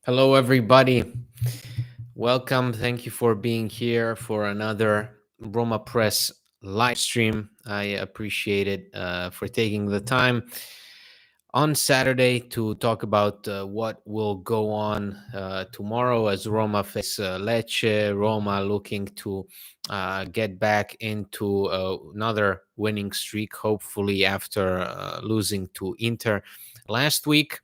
Hello, everybody. Welcome. Thank you for being here for another Roma Press live stream. I appreciate it for taking the time on Saturday to talk about what will go on tomorrow as Roma face Lecce. Roma looking to get back into another winning streak, hopefully after losing to Inter last week.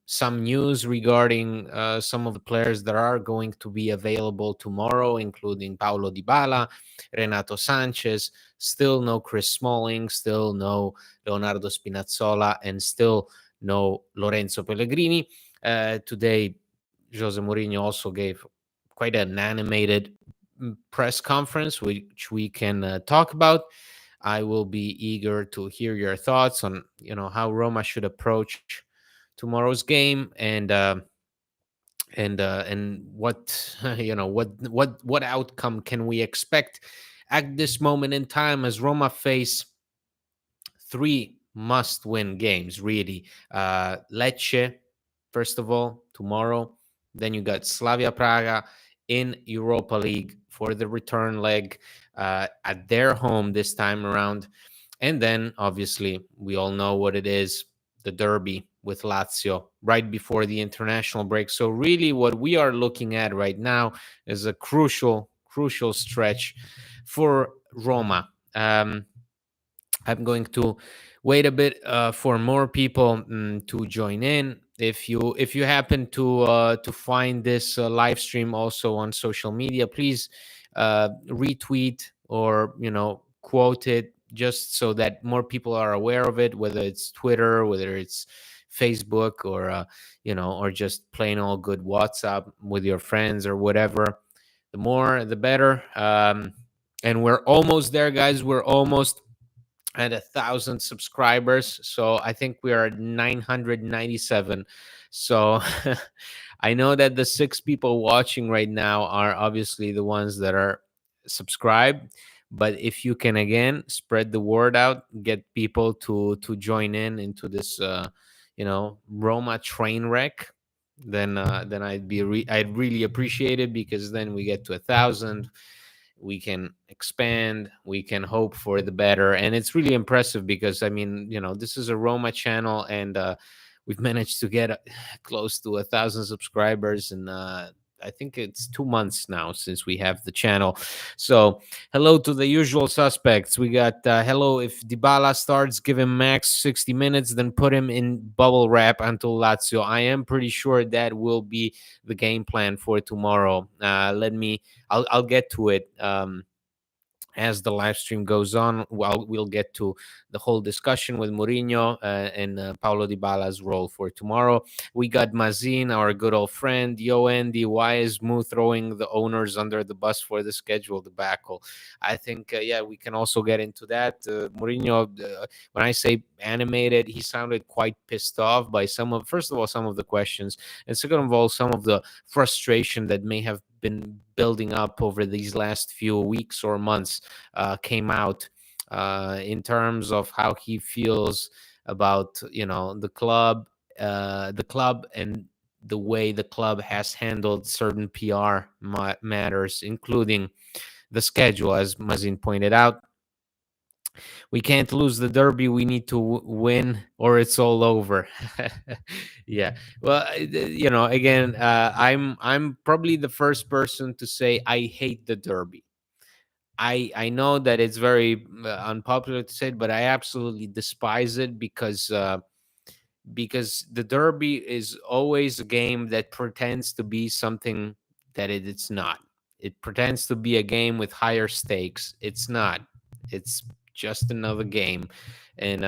Some news regarding some of the players that are going to be available tomorrow, including Paulo Dybala, Renato Sanchez, still no Chris Smalling, still no Leonardo Spinazzola, and still no Lorenzo Pellegrini. Today, Jose Mourinho also gave quite an animated press conference, which we can talk about. I will be eager to hear your thoughts on, how Roma should approach tomorrow's game and what what outcome can we expect at this moment in time as Roma face three must-win games, really. Lecce, first of all, tomorrow. Then you got Slavia Praga in Europa League for the return leg at their home this time around. And then, obviously, we all know what it is, the derby with Lazio right before the international break. So really what we are looking at right now is a crucial stretch for Roma. I'm going to wait a bit for more people to join in. If you happen to find this live stream also on social media, please retweet or quote it just so that more people are aware of it. Whether it's Twitter, whether it's Facebook, or just plain old good WhatsApp with your friends or whatever. The more, the better. And we're almost there, guys. We're almost at 1,000 subscribers. So I think we are at 997. So I know that the 6 people watching right now are obviously the ones that are subscribed. But if you can again spread the word out, get people to join in into this Roma train wreck, then I'd really appreciate it, because then we get to 1,000, we can expand, we can hope for the better. And it's really impressive because, I mean, this is a Roma channel, and we've managed to get close to 1,000 subscribers, and I think it's 2 months now since we have the channel. So hello to the usual suspects. We got hello, if Dybala starts, give him max 60 minutes, then put him in bubble wrap until Lazio. I am pretty sure that will be the game plan for tomorrow. I'll get to it as the live stream goes on. Well, we'll get to the whole discussion with Mourinho and Paulo Dybala's role for tomorrow. We got Mazin, our good old friend. Yo, Andy, why is Mu throwing the owners under the bus for the schedule debacle? I think, yeah, we can also get into that. Mourinho, when I say animated, he sounded quite pissed off by first of all, some of the questions, and second of all, some of the frustration that may have been building up over these last few weeks or months came out in terms of how he feels about the club and the way the club has handled certain PR matters, including the schedule. As Mazin pointed out, we can't lose the derby. We need to win, or it's all over. Yeah. Well, again, I'm probably the first person to say I hate the derby. I know that it's very unpopular to say it, but I absolutely despise it because the derby is always a game that pretends to be something that it's not. It pretends to be a game with higher stakes. It's not. It's just another game. And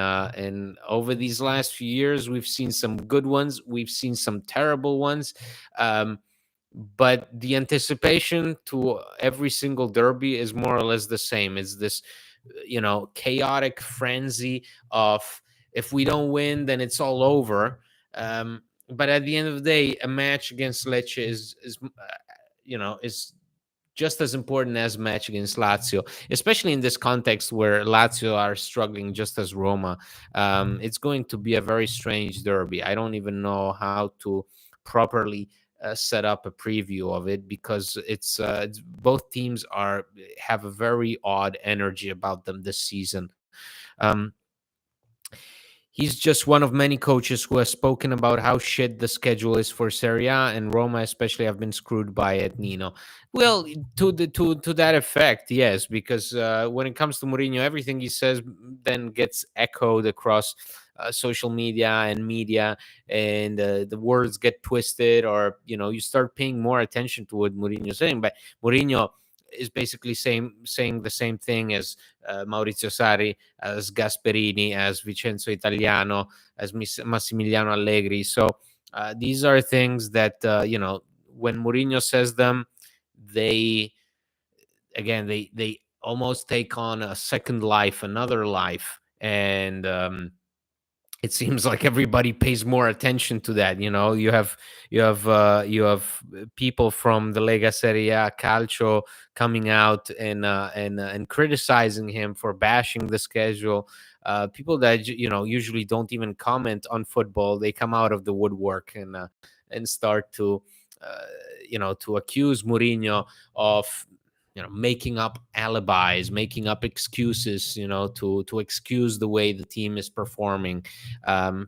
over these last few years, we've seen some good ones. We've seen some terrible ones. Um, but the anticipation to every single derby is more or less the same. It's this, chaotic frenzy of, if we don't win, then it's all over. But at the end of the day, a match against Lecce is just as important as a match against Lazio, especially in this context where Lazio are struggling just as Roma. It's going to be a very strange derby. I don't even know how to properly set up a preview of it, because both teams have a very odd energy about them this season. Um, He's just one of many coaches who has spoken about how shit the schedule is for Serie A, and Roma especially have been screwed by it, Nino. Well, to that effect, yes, because when it comes to Mourinho, everything he says then gets echoed across social media and media, and the words get twisted, or you start paying more attention to what Mourinho's saying. But Mourinho is basically saying the same thing as Maurizio Sarri, as Gasperini, as Vincenzo Italiano, as Massimiliano Allegri. So these are things that when Mourinho says them, they they almost take on a second life, another life, and it seems like everybody pays more attention to that. You have people from the Lega Serie A Calcio coming out and criticizing him for bashing the schedule. People that usually don't even comment on football, they come out of the woodwork and start to to accuse Mourinho of making up alibis, making up excuses, to excuse the way the team is performing.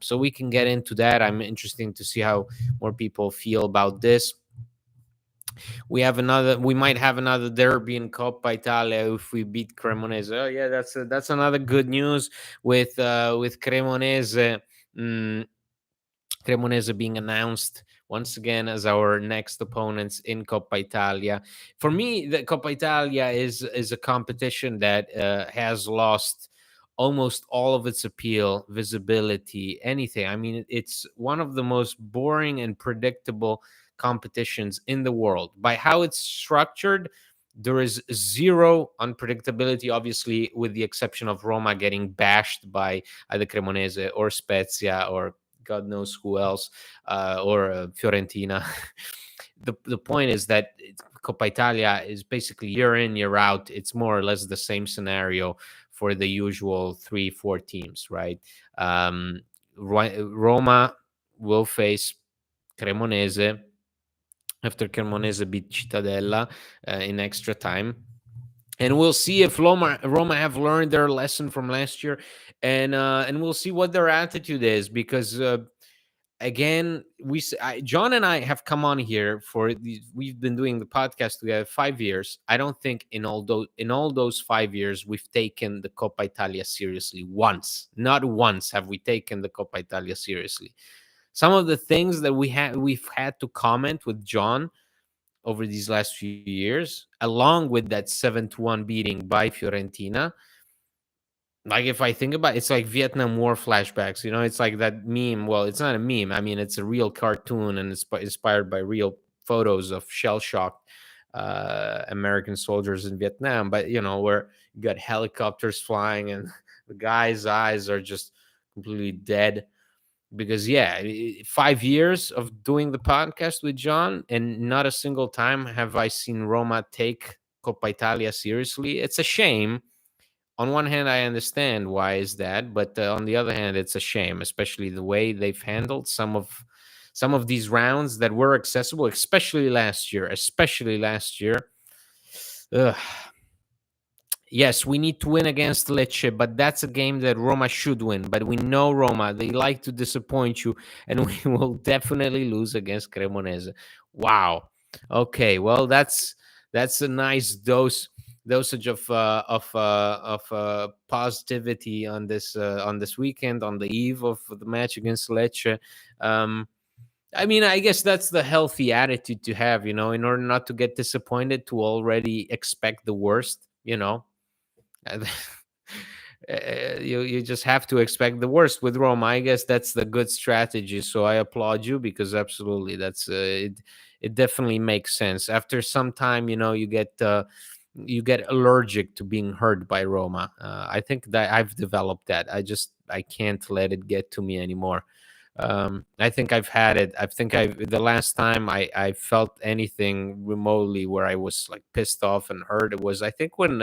So we can get into that. I'm interested to see how more people feel about this. We might have another derby in Coppa Italia if we beat Cremonese. Oh yeah, that's another good news with Cremonese. Cremonese being announced once again as our next opponents in Coppa Italia. For me, the Coppa Italia is a competition that has lost almost all of its appeal, visibility, anything. I mean, it's one of the most boring and predictable competitions in the world. By how it's structured, there is zero unpredictability, obviously, with the exception of Roma getting bashed by either Cremonese or Spezia or God knows who else, or Fiorentina. The point is that Coppa Italia is basically year in, year out. It's more or less the same scenario for the usual 3-4 teams, right? Roma will face Cremonese after Cremonese beat Cittadella in extra time. And we'll see if Roma have learned their lesson from last year, and we'll see what their attitude is, because again, John and I have come on here for we've been doing the podcast together 5 years. I don't think in all those 5 years we've taken the Coppa Italia seriously once. Not once have we taken the Coppa Italia seriously. Some of the things that we've had to comment with John over these last few years, along with that 7-1 beating by Fiorentina. Like, if I think about it, it's like Vietnam War flashbacks. It's like that meme. Well, it's not a meme. I mean, it's a real cartoon, and it's inspired by real photos of shell-shocked American soldiers in Vietnam. But where you got helicopters flying, and the guy's eyes are just completely dead. Because 5 years of doing the podcast with John, and not a single time have I seen Roma take Coppa Italia seriously. It's a shame. On one hand, I understand why is that, but on the other hand, it's a shame, especially the way they've handled some of these rounds that were accessible, especially last year. Ugh. Yes, we need to win against Lecce, but that's a game that Roma should win. But we know Roma, they like to disappoint you, and we will definitely lose against Cremonese. Wow. Okay, well, that's a nice dosage of positivity on this weekend, on the eve of the match against Lecce. I mean, I guess that's the healthy attitude to have, in order not to get disappointed, to already expect the worst. You just have to expect the worst with Roma. I guess that's the good strategy. So I applaud you, because absolutely, that's it. It definitely makes sense. After some time, you get allergic to being hurt by Roma. I think that I've developed that. I can't let it get to me anymore. I think I've had it. I think the last time I felt anything remotely where I was like pissed off and hurt, it was, I think, when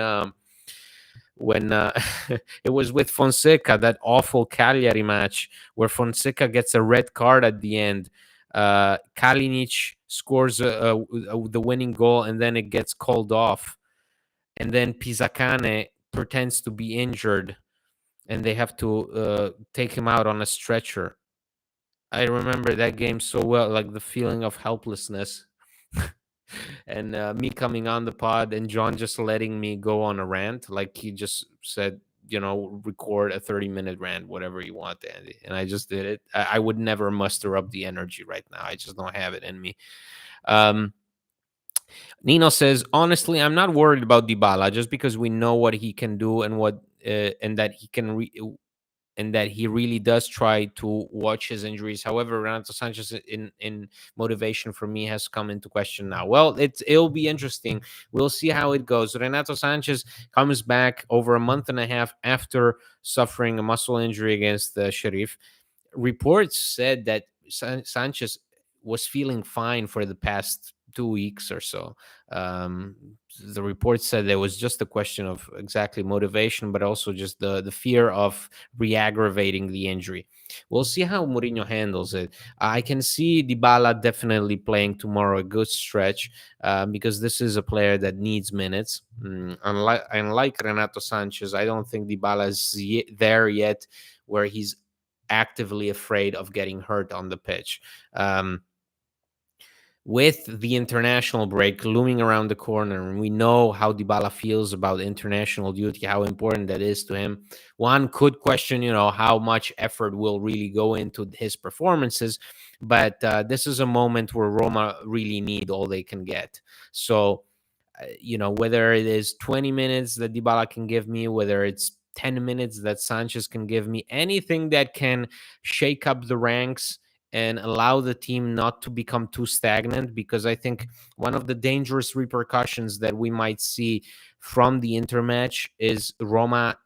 it was with Fonseca, that awful Cagliari match where Fonseca gets a red card at the end. Kalinic scores the winning goal, and then it gets called off. And then Pisacane pretends to be injured, and they have to take him out on a stretcher. I remember that game so well, like the feeling of helplessness. And me coming on the pod and John just letting me go on a rant. Like he just said, record a 30-minute rant, whatever you want, Andy. And I just did it. I would never muster up the energy right now. I just don't have it in me. Nino says, honestly, I'm not worried about Dybala just because we know what he can do and and that he can and that he really does try to watch his injuries. However, Renato Sanchez in motivation for me has come into question now. Well, it'll be interesting. We'll see how it goes. Renato Sanchez comes back over a month and a half after suffering a muscle injury against the Sheriff. Reports said that Sanchez was feeling fine for the past 2 weeks or so. The report said there was just a question of exactly motivation, but also just the fear of re-aggravating the injury. We'll see how Mourinho handles it. I can see Dybala definitely playing tomorrow a good stretch because this is a player that needs minutes. Unlike Renato Sanchez, I don't think Dybala is there yet where he's actively afraid of getting hurt on the pitch. With the international break looming around the corner, and we know how Dybala feels about international duty, how important that is to him, one could question, how much effort will really go into his performances. But this is a moment where Roma really need all they can get. So, whether it is 20 minutes that Dybala can give me, whether it's 10 minutes that Sanchez can give me, anything that can shake up the ranks and allow the team not to become too stagnant, because I think one of the dangerous repercussions that we might see from the intermatch is Roma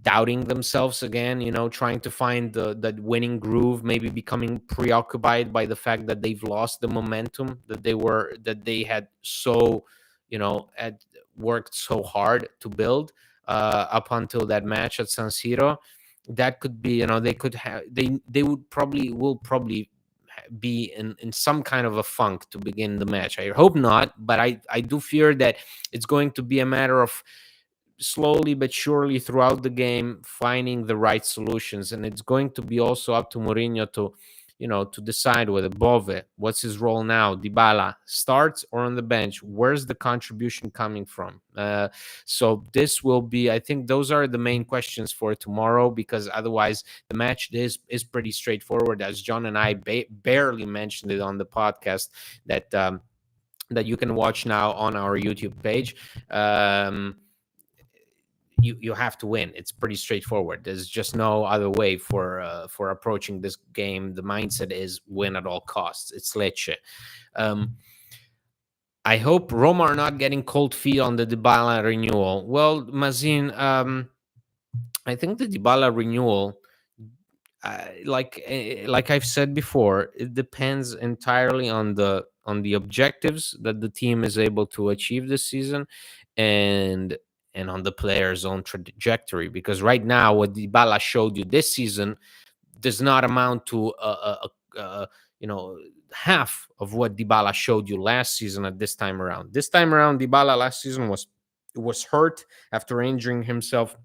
doubting themselves again, trying to find that winning groove, maybe becoming preoccupied by the fact that they've lost the momentum that they had had worked so hard to build up until that match at San Siro. That could be, they could have, they will probably be in some kind of a funk to begin the match. I hope not, but I do fear that it's going to be a matter of slowly but surely throughout the game finding the right solutions, and it's going to be also up to Mourinho to decide whether Bove, what's his role now, Dybala starts or on the bench, where's the contribution coming from. So this will be, I think those are the main questions for tomorrow, because otherwise the match is pretty straightforward, as John and I barely mentioned it on the podcast that you can watch now on our YouTube page. You have to win. It's pretty straightforward. There's just no other way for approaching this game. The mindset is win at all costs. It's Lecce. I hope Roma are not getting cold feet on the Dybala renewal. Well, Mazin, I think the Dybala renewal, like I've said before, it depends entirely on the objectives that the team is able to achieve this season, and on the player's own trajectory. Because right now, what Dybala showed you this season does not amount to half of what Dybala showed you last season at this time around. This time around, Dybala last season was hurt after injuring himself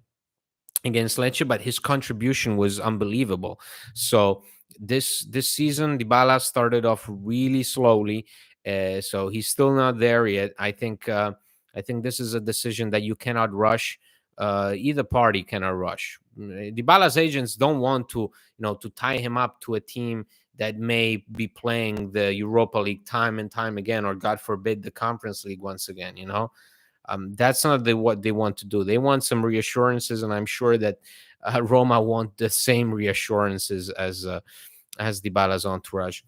against Lecce, but his contribution was unbelievable. So this season, Dybala started off really slowly, so he's still not there yet. I think this is a decision that you cannot rush. Either party cannot rush. Dybala's agents don't want to tie him up to a team that may be playing the Europa League time and time again, or God forbid, the Conference League once again. That's not what they want to do. They want some reassurances, and I'm sure that Roma want the same reassurances as Dybala's entourage.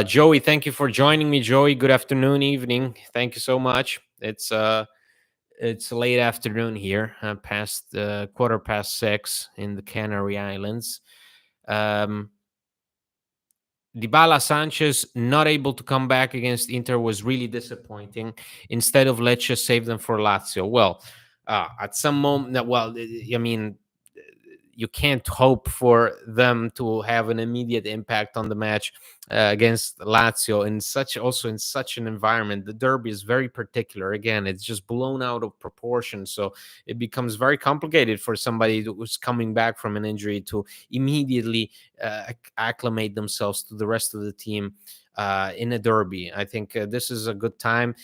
Joey, thank you for joining me. Joey, good afternoon, evening. Thank you so much. It's late afternoon here, past 6:15 in the Canary Islands. Dybala Sanchez not able to come back against Inter was really disappointing. Instead of Lecce, save them for Lazio. Well, at some moment, I mean, you can't hope for them to have an immediate impact on the match against Lazio in such an environment. The derby is very particular. Again, it's just blown out of proportion, so it becomes very complicated for somebody who's coming back from an injury to immediately acclimate themselves to the rest of the team in a derby. I think this is a good time.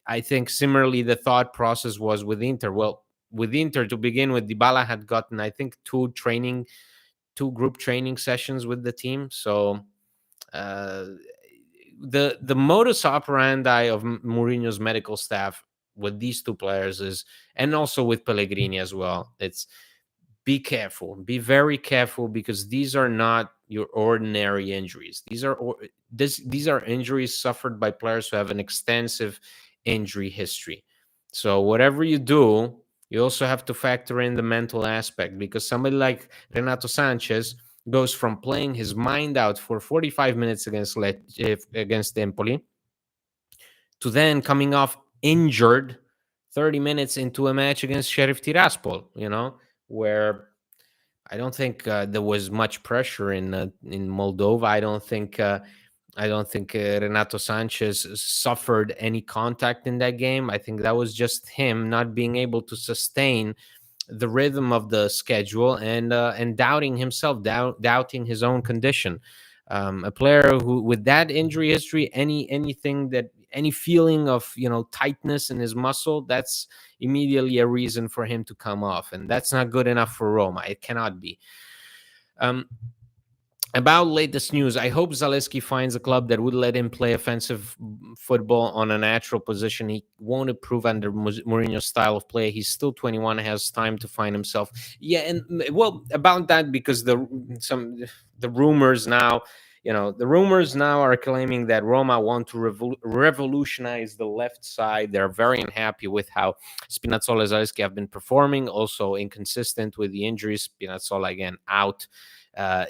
I think similarly the thought process was with Inter. Well, with Inter to begin with, Dybala had gotten, I think, two group training sessions with the team. So uh, the modus operandi of Mourinho's medical staff with these two players is, and also with Pellegrini as well, it's be careful, be very careful, because these are not your ordinary injuries. These are injuries suffered by players who have an extensive injury history. So whatever you do, you also have to factor in the mental aspect, because somebody like Renato Sanchez goes from playing his mind out for 45 minutes against Empoli to then coming off injured 30 minutes into a match against Sheriff Tiraspol, where I don't think there was much pressure in Moldova. I don't think Renato Sanchez suffered any contact in that game. I think that was just him not being able to sustain the rhythm of the schedule and doubting himself, doubting his own condition. A player who, with that injury history, any feeling of tightness in his muscle, that's immediately a reason for him to come off, and that's not good enough for Roma. It cannot be. About latest news, I hope Zeleski finds a club that would let him play offensive football on a natural position. He won't improve under Mourinho's style of play. He's still 21, has time to find himself. Yeah, and well, about that, because the rumors now, the rumors now are claiming that Roma want to revolutionize the left side. They're very unhappy with how Spinazzola and Zeleski have been performing. Also inconsistent with the injuries. Spinazzola again out.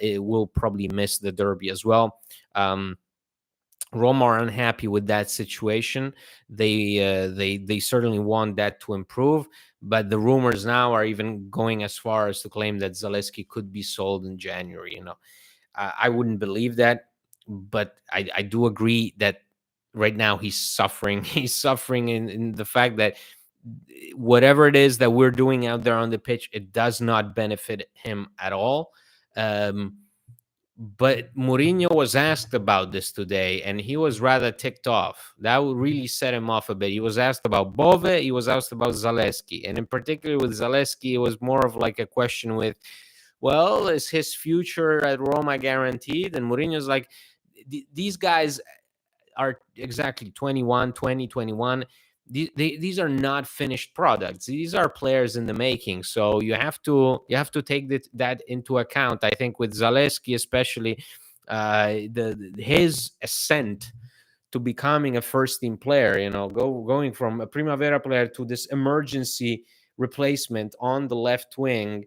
It will probably miss the derby as well. Roma are unhappy with that situation. They certainly want that to improve, but the rumors now are even going as far as to claim that Zeleski could be sold in January. I wouldn't believe that, but I do agree that right now he's suffering. He's suffering in the fact that whatever it is that we're doing out there on the pitch, it does not benefit him at all. But Mourinho was asked about this today, and he was rather ticked off. That would really set him off a bit. He was asked about Bove, he was asked about Zeleski, and in particular with Zeleski, it was more of like a question with, well, is his future at Roma guaranteed? And Mourinho's like, these guys are exactly 21, 20, 21. These are not finished products. These are players in the making. So you have to take that into account. I think with Zeleski especially, his ascent to becoming a first team player, going from a Primavera player to this emergency replacement on the left wing,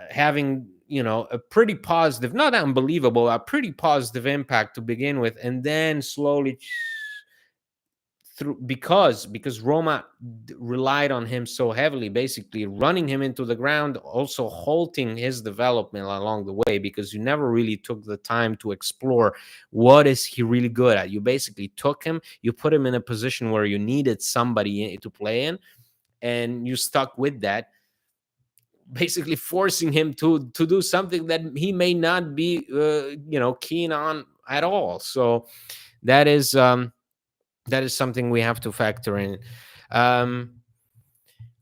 having a pretty positive, not unbelievable, a pretty positive impact to begin with, and then slowly through because Roma relied on him so heavily, basically running him into the ground, also halting his development along the way, because you never really took the time to explore what is he really good at. You basically took him, you put him in a position where you needed somebody to play in, and you stuck with that, basically forcing him to do something that he may not be keen on at all. So that is something we have to factor in.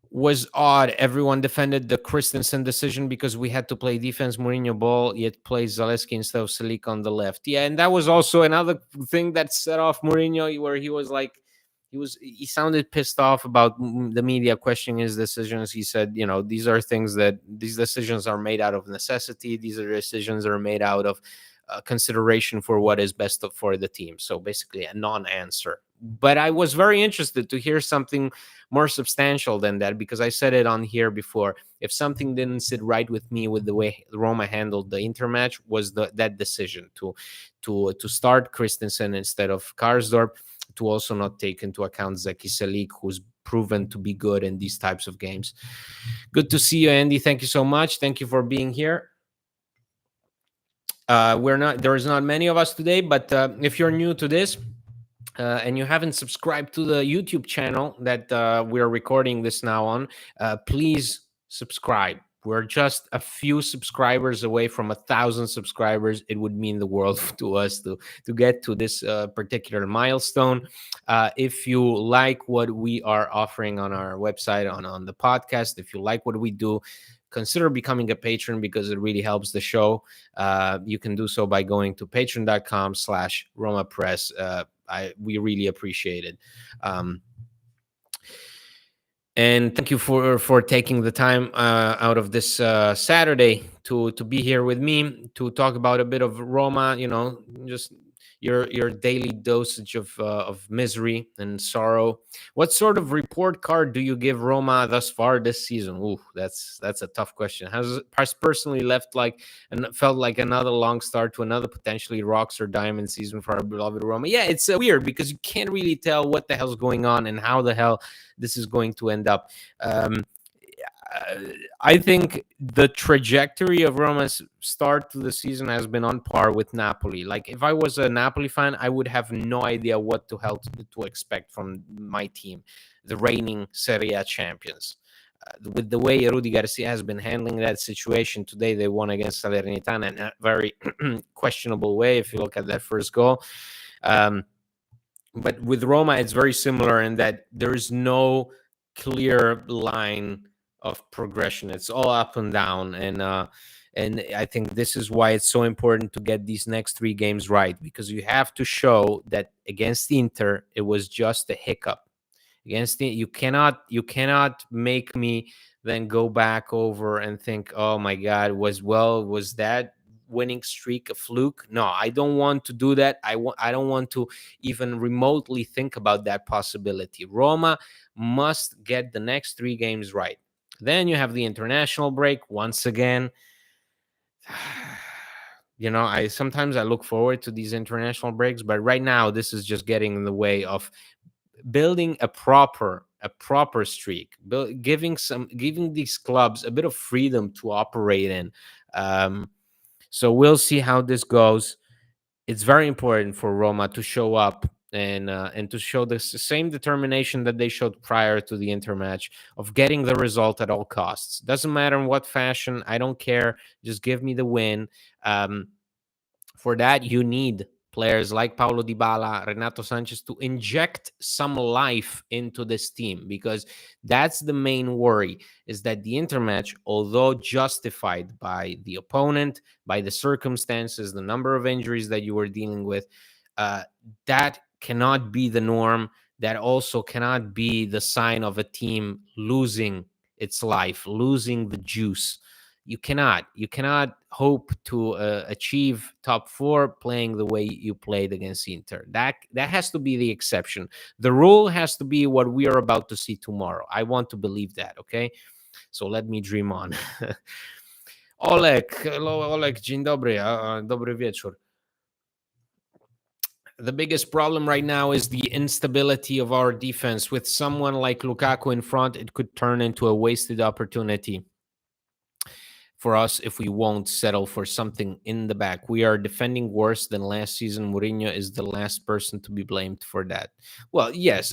Was odd. Everyone defended the Christensen decision because we had to play defense Mourinho ball, yet plays Zeleski instead of Selic on the left. Yeah, and that was also another thing that set off Mourinho, where he was like, he sounded pissed off about the media questioning his decisions. He said, these decisions are made out of necessity. These are decisions that are made out of consideration for what is best for the team. So basically a non-answer. But I was very interested to hear something more substantial than that, because I said it on here before. If something didn't sit right with me with the way Roma handled the Inter match, was that decision to start Christensen instead of Karsdorp, to also not take into account Zeki Selic, who's proven to be good in these types of games. Good to see you, Andy. Thank you so much. Thank you for being here. There is not many of us today, but if you're new to this, and you haven't subscribed to the YouTube channel that we're recording this now on, please subscribe. We're just a few subscribers away from 1,000 subscribers. It would mean the world to us to get to this particular milestone. If you like what we are offering on our website, on the podcast, if you like what we do, consider becoming a patron, because it really helps the show. You can do so by going to patreon.com/Roma Press. We really appreciate it. And thank you for taking the time out of this Saturday to be here with me to talk about a bit of Roma. Just your daily dosage of misery and sorrow. What sort of report card do you give Roma thus far this season? Ooh, that's a tough question. Has personally left and felt like another long start to another potentially rocks or diamond season for our beloved Roma. Yeah, it's weird because you can't really tell what the hell's going on and how the hell this is going to end up. I think the trajectory of Roma's start to the season has been on par with Napoli. Like, if I was a Napoli fan, I would have no idea what to expect from my team, the reigning Serie A champions. With the way Rudy Garcia has been handling that situation today, they won against Salernitana in a very questionable way, if you look at that first goal. But with Roma, it's very similar in that there is no clear line of progression. It's all up and down, and I think this is why it's so important to get these next 3 games right, because you have to show that against Inter it was just a hiccup. You cannot make me then go back over and think, oh my God, was that winning streak a fluke? No, I don't want to do that. I don't want to even remotely think about that possibility. Roma must get the next 3 games right. Then you have the international break once again. I sometimes look forward to these international breaks, but right now this is just getting in the way of building a proper streak, giving these clubs a bit of freedom to operate in. So we'll see how this goes. It's very important for Roma to show up and to show the same determination that they showed prior to the Inter match of getting the result at all costs. Doesn't matter in what fashion. I don't care. Just give me the win. For that, you need players like Paulo Dybala, Renato Sanchez to inject some life into this team, because that's the main worry, is that the Inter match, although justified by the opponent, by the circumstances, the number of injuries that you were dealing with, that cannot be the norm. That also cannot be the sign of a team losing its life, losing the juice. You cannot hope to achieve top 4 playing the way you played against Inter. That has to be the exception. The rule has to be what we are about to see tomorrow. I want to believe that, okay? So let me dream on. Oleg, hello Oleg, dzień dobry, dobry wieczór. The biggest problem right now is the instability of our defense. With someone like Lukaku in front, it could turn into a wasted opportunity for us if we won't settle for something in the back. We are defending worse than last season. Mourinho is the last person to be blamed for that. Well, yes,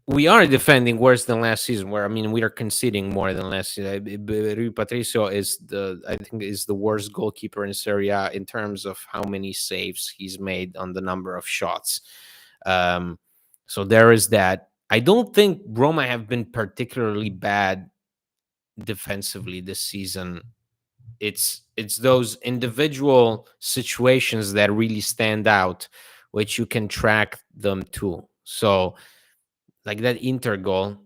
we are defending worse than last season. We are conceding more than last season. Rui Patricio is the worst goalkeeper in Serie A in terms of how many saves he's made on the number of shots. So there is that. I don't think Roma have been particularly bad defensively this season. It's those individual situations that really stand out, which you can track them to. So, like that Inter goal,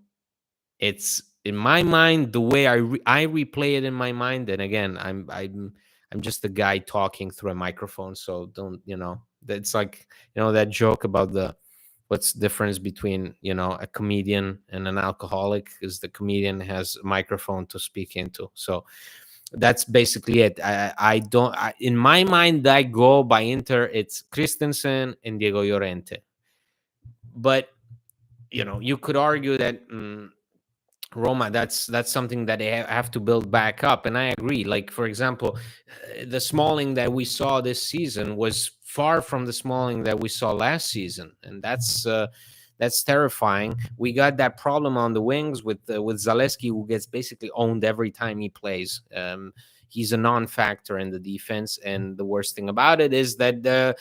it's in my mind the way I replay it in my mind. And again, I'm just a guy talking through a microphone, so don't It's like that joke about what's the difference between a comedian and an alcoholic is the comedian has a microphone to speak into. So that's basically it. In my mind, I go by Inter, it's Christensen and Diego Llorente. But you could argue that Roma, that's something that they have to build back up, and I agree. Like, for example, the Smalling that we saw this season was far from the Smalling that we saw last season, and that's terrifying. We got that problem on the wings with Zeleski, who gets basically owned every time he plays. He's a non-factor in the defense, and the worst thing about it is that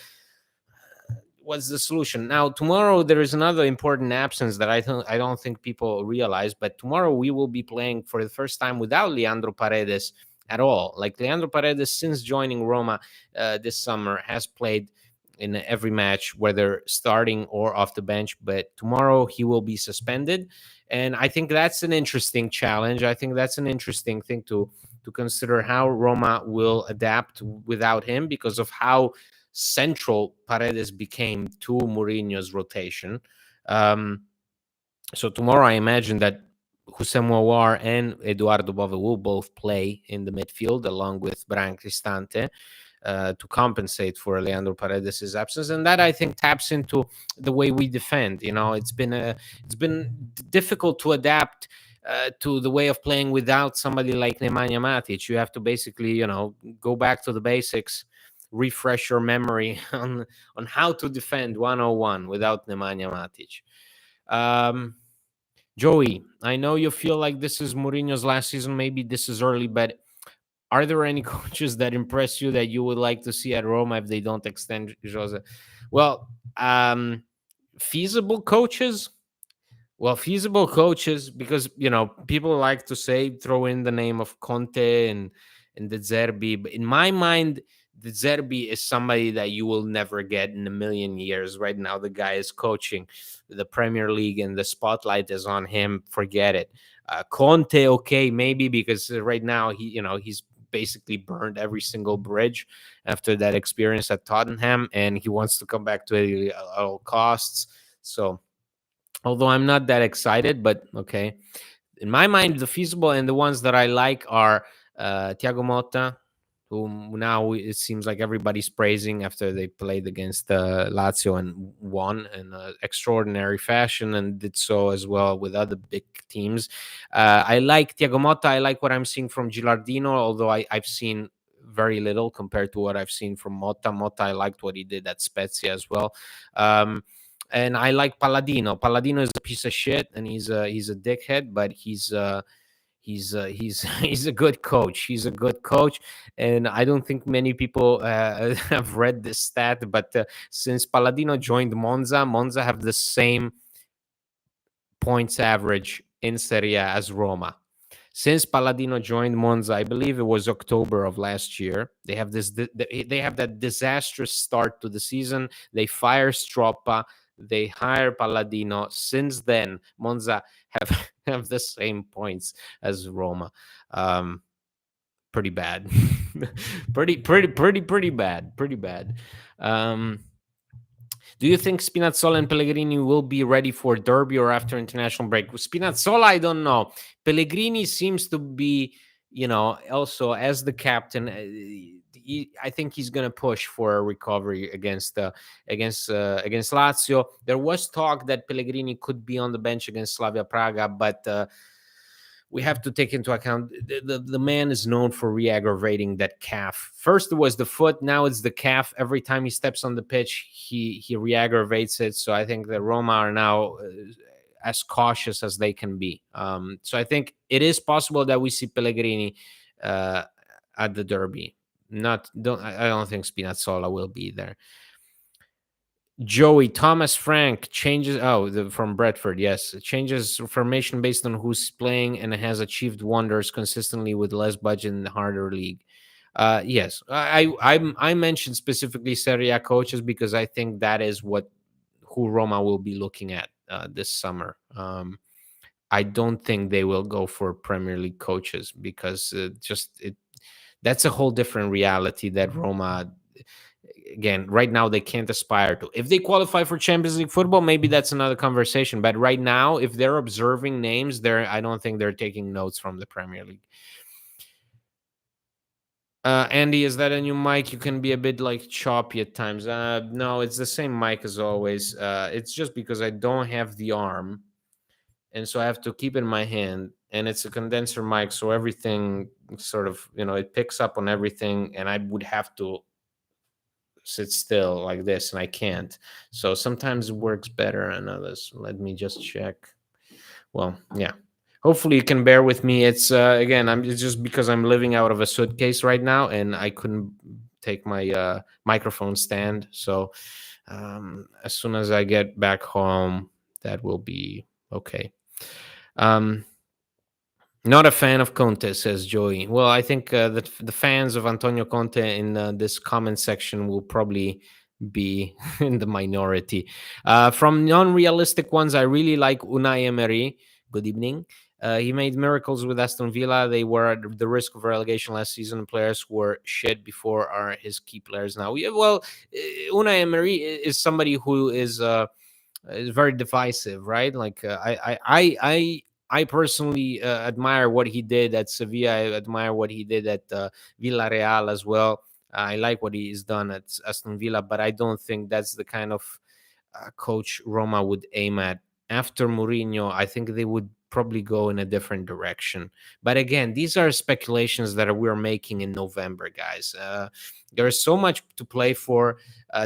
what's the solution? Now, tomorrow there is another important absence that I don't think people realize, but tomorrow we will be playing for the first time without Leandro Paredes at all. Like, Leandro Paredes, since joining Roma this summer, has played in every match, whether starting or off the bench, but tomorrow he will be suspended. And I think that's an interesting challenge. I think that's an interesting thing to consider, how Roma will adapt without him, because of how central Paredes became to Mourinho's rotation. So tomorrow, I imagine that Houssem Aouar and Eduardo Bove will both play in the midfield along with Brian Cristante to compensate for Leandro Paredes' absence, and that, I think, taps into the way we defend. It's been difficult to adapt to the way of playing without somebody like Nemanja Matic. You have to basically, go back to the basics, refresh your memory on how to defend 101 without Nemanja Matic. Joey, I know you feel like this is Mourinho's last season. Maybe this is early, but are there any coaches that impress you that you would like to see at Roma if they don't extend Jose? Well, feasible coaches. Well, feasible coaches, because people like to throw in the name of Conte and De Zerbi, but in my mind, De Zerbi is somebody that you will never get in a million years. Right now, the guy is coaching the Premier League, and the spotlight is on him. Forget it. Conte, okay, maybe, because right now he's basically burned every single bridge after that experience at Tottenham, and he wants to come back to it at all costs. So, although I'm not that excited, but okay. In my mind, the feasible and the ones that I like are Thiago Motta, who now it seems like everybody's praising after they played against Lazio and won in extraordinary fashion, and did so as well with other big teams. I like Thiago Motta. I like what I'm seeing from Gilardino, although I've seen very little compared to what I've seen from Motta. Motta, I liked what he did at Spezia as well. And I like Palladino. Palladino is a piece of shit, and he's a dickhead, but he's he's a good coach. He's a good coach, and I don't think many people have read this stat, but since Palladino joined Monza, Monza have the same points average in Serie A as Roma. Since Palladino joined Monza, I believe it was October of last year, they have that disastrous start to the season. They fire Stroppa, they hire Palladino. Since then, Monza have the same points as Roma. Pretty bad. pretty bad. Pretty bad. Do you think Spinazzola and Pellegrini will be ready for Derby or after international break? Spinazzola, I don't know. Pellegrini seems to be, also as the captain. I think he's going to push for a recovery against Lazio. There was talk that Pellegrini could be on the bench against Slavia Praga, but we have to take into account the man is known for re-aggravating that calf. First it was the foot, now it's the calf. Every time he steps on the pitch, he re-aggravates it. So I think that Roma are now as cautious as they can be. So I think it is possible that we see Pellegrini at the Derby. I don't think Spinazzola will be there. Joey, Thomas Frank changes. From Bradford, yes, changes formation based on who's playing and has achieved wonders consistently with less budget in the harder league. Yes, I mentioned specifically Serie A coaches because I think that is who Roma will be looking at this summer. I don't think they will go for Premier League coaches because that's a whole different reality that Roma. Again, right now they can't aspire to. If they qualify for Champions League football, maybe that's another conversation. But right now, if they're observing names, I don't think they're taking notes from the Premier League. Andy, is that a new mic? You can be a bit like choppy at times. No, it's the same mic as always. It's just because I don't have the arm, and so I have to keep it in my hand. And it's a condenser mic, so everything sort of, it picks up on everything, and I would have to sit still like this, and I can't. So sometimes it works better and others. Let me just check. Well, yeah. Hopefully you can bear with me. It's again, it's just because I'm living out of a suitcase right now, and I couldn't take my microphone stand. So as soon as I get back home, that will be okay. Um, Not a fan of Conte, says Joey. Well, I think the fans of Antonio Conte in this comment section will probably be in the minority. From non-realistic ones, I really like Unai Emery. Good evening. He made miracles with Aston Villa. They were at the risk of relegation last season. Players were shit before are his key players now. Yeah, well, Unai Emery is somebody who is very divisive, right? Like I personally admire what he did at Sevilla. I admire what he did at Villarreal as well. I like what he's done at Aston Villa, but I don't think that's the kind of coach Roma would aim at. After Mourinho, I think they would probably go in a different direction. But again, these are speculations that we're making in November, guys. There's so much to play for.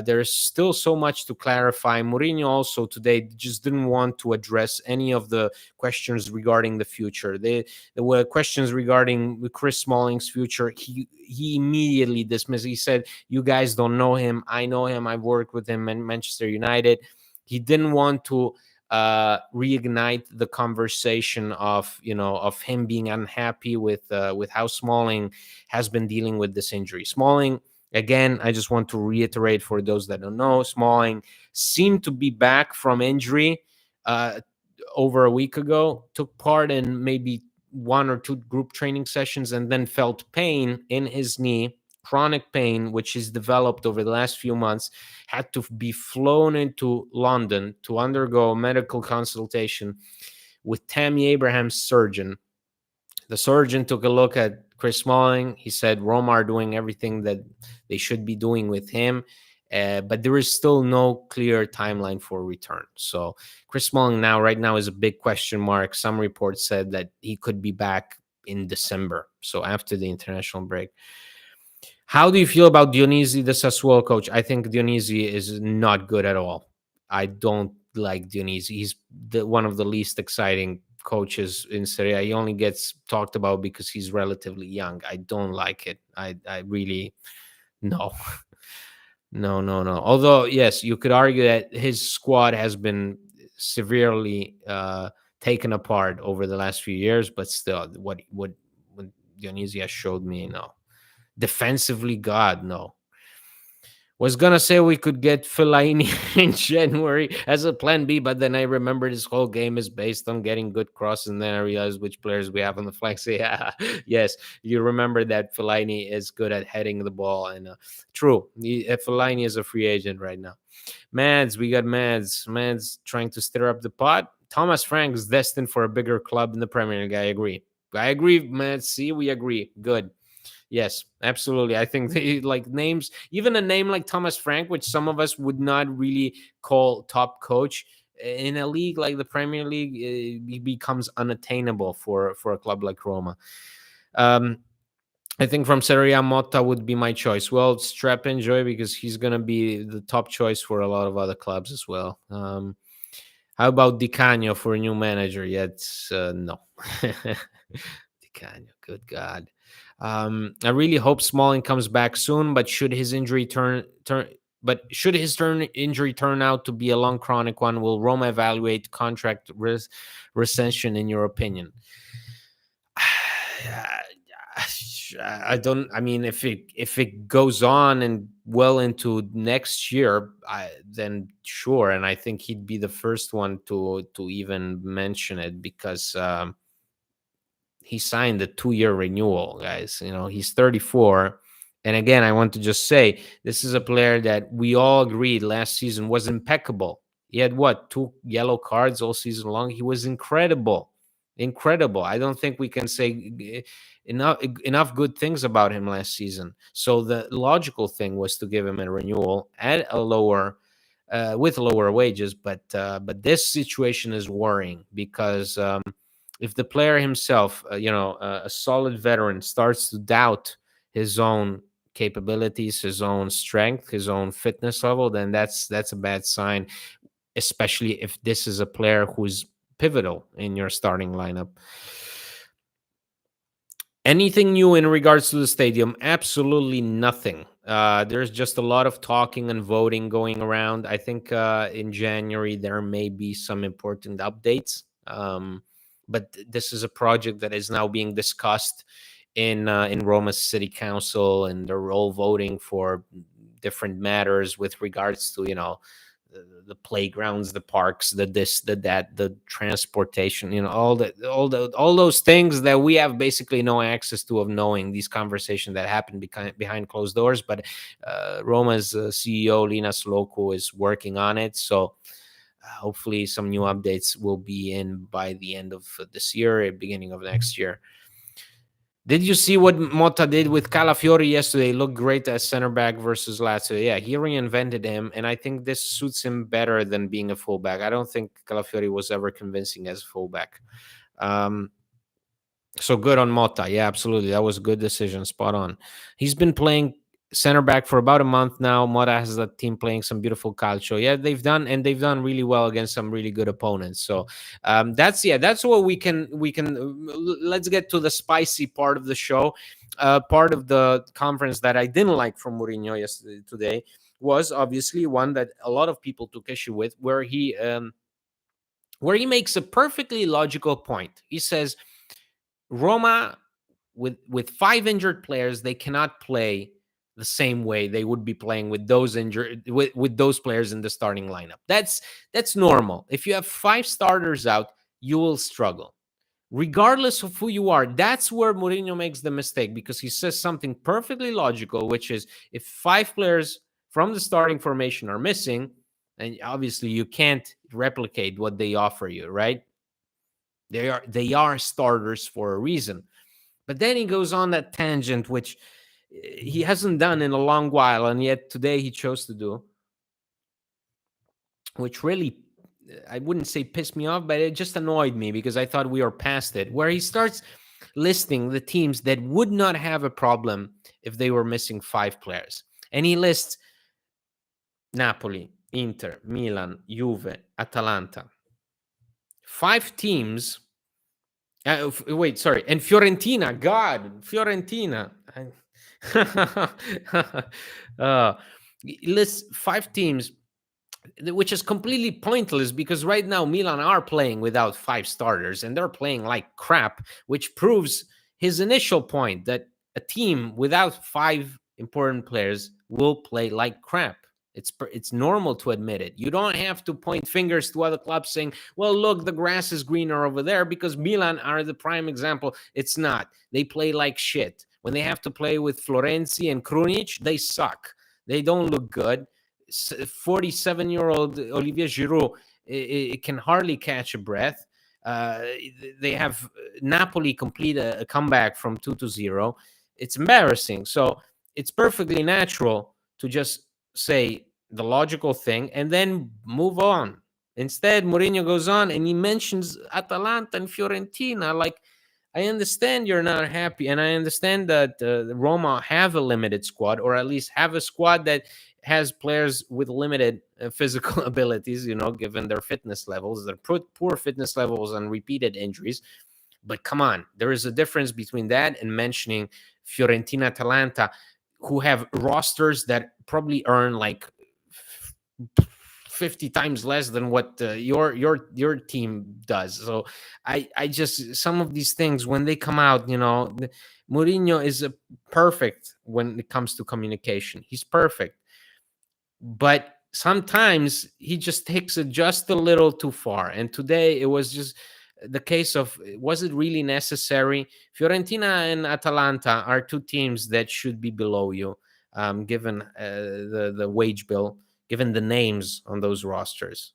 There's still so much to clarify. Mourinho also today just didn't want to address any of the questions regarding the future. There were questions regarding Chris Smalling's future. He immediately dismissed. He said, "You guys don't know him. I know him. I've worked with him in Manchester United." He didn't want to reignite the conversation of him being unhappy with how Smalling has been dealing with this injury. Smalling, again, I just want to reiterate for those that don't know, Smalling seemed to be back from injury over a week ago, took part in maybe one or two group training sessions, and then felt pain in his knee, chronic pain, which is developed over the last few months, had to be flown into London to undergo medical consultation with Tammy Abraham's surgeon. The surgeon took a look at Chris Smalling. He said Roma are doing everything that they should be doing with him. But there is still no clear timeline for return. So Chris Smalling right now is a big question mark. Some reports said that he could be back in December, so after the international break. How do you feel about Dionisi, the Sassuolo coach? I think Dionisi is not good at all. I don't like Dionisi. He's one of the least exciting coaches in Serie A. He only gets talked about because he's relatively young. I don't like it. I really, no. No, no, no. Although, yes, you could argue that his squad has been severely taken apart over the last few years, but still, what Dionisi has showed me, no. Defensively, God, no. Was gonna say we could get Fellaini in January as a plan B, but then I remember this whole game is based on getting good crosses, and then I realized which players we have on the flanks. Yeah, yes, you remember that Fellaini is good at heading the ball, and true, Fellaini is a free agent right now. Mads, we got Mads. Mads trying to stir up the pot. Thomas Frank is destined for a bigger club in the Premier League. I agree, Mads. See, we agree. Good. Yes, absolutely. I think they like names, even a name like Thomas Frank, which some of us would not really call top coach in a league like the Premier League, he becomes unattainable for a club like Roma. I think from Serie A, Motta would be my choice. Well, strap in, Joy, because he's going to be the top choice for a lot of other clubs as well. How about Di Canio for a new manager? Yet, no. Di Canio, good God. I really hope Smalling comes back soon, but should his injury injury turn out to be a long chronic one, will Roma evaluate contract recension in your opinion? I don't. I mean, if it goes on and well into next year, then sure. And I think he'd be the first one to even mention it because he signed a 2-year renewal, guys. He's 34. And again, I want to just say this is a player that we all agreed last season was impeccable. He had 2 yellow cards all season long. He was incredible. incredible. I don't think we can say enough good things about him last season. So the logical thing was to give him a renewal at a lower with lower wages. But this situation is worrying because if the player himself, a solid veteran, starts to doubt his own capabilities, his own strength, his own fitness level, then that's a bad sign, especially if this is a player who's pivotal in your starting lineup. Anything new in regards to the stadium? Absolutely nothing. There's just a lot of talking and voting going around. I think in January there may be some important updates. But this is a project that is now being discussed in Roma's city council, and they're all voting for different matters with regards to the playgrounds, the parks, the this, the that, the transportation, all those things that we have basically no access to, of knowing these conversations that happen behind closed doors. But Roma's CEO Linas Loku is working on it, so hopefully some new updates will be in by the end of this year, beginning of next year. Did you see what Motta did with Calafiori yesterday? He looked great as center back versus Lazio. Yeah, he reinvented him, and I think this suits him better than being a fullback. I don't think Calafiori was ever convincing as a fullback. So good on Motta. Yeah, absolutely. That was a good decision. Spot on. He's been playing center back for about a month now. Motta has the team playing some beautiful calcio. Yeah, they've done really well against some really good opponents. So that's what we can. Let's get to the spicy part of the show. Part of the conference that I didn't like from Mourinho today was obviously one that a lot of people took issue with, where he makes a perfectly logical point. He says Roma, with 5 injured players, they cannot play the same way they would be playing with those injured with those players in the starting lineup. That's normal. If you have 5 starters out, you will struggle. Regardless of who you are, that's where Mourinho makes the mistake, because he says something perfectly logical, which is if 5 players from the starting formation are missing, and obviously you can't replicate what they offer you, right? They are starters for a reason. But then he goes on that tangent, which he hasn't done in a long while, and yet today he chose to do, which really, I wouldn't say pissed me off, but it just annoyed me because I thought we were past it, where he starts listing the teams that would not have a problem if they were missing 5 players. And he lists Napoli, Inter, Milan, Juve, Atalanta. 5 teams. Wait, sorry. And Fiorentina. God, Fiorentina. Lists 5 teams, which is completely pointless because right now Milan are playing without 5 starters and they're playing like crap, which proves his initial point that a team without 5 important players will play like crap. It's normal to admit it. You don't have to point fingers to other clubs saying, well, look, the grass is greener over there, because Milan are the prime example. It's not. They play like shit. When they have to play with Florenzi and Krunic, they suck. They don't look good. 47-year-old Olivier Giroud it can hardly catch a breath. They have Napoli complete a comeback from 2-0. It's embarrassing. So it's perfectly natural to just say the logical thing and then move on. Instead, Mourinho goes on and he mentions Atalanta and Fiorentina. Like, I understand you're not happy, and I understand that Roma have a limited squad, or at least have a squad that has players with limited physical abilities, given their fitness levels, their poor fitness levels and repeated injuries. But come on, there is a difference between that and mentioning Fiorentina, Atalanta, who have rosters that probably earn like 50 times less than what your team does. So I just, some of these things when they come out, Mourinho is perfect when it comes to communication. He's perfect, but sometimes he just takes it just a little too far. And today it was just the case of, was it really necessary? Fiorentina and Atalanta are 2 teams that should be below you, given the wage bill, given the names on those rosters.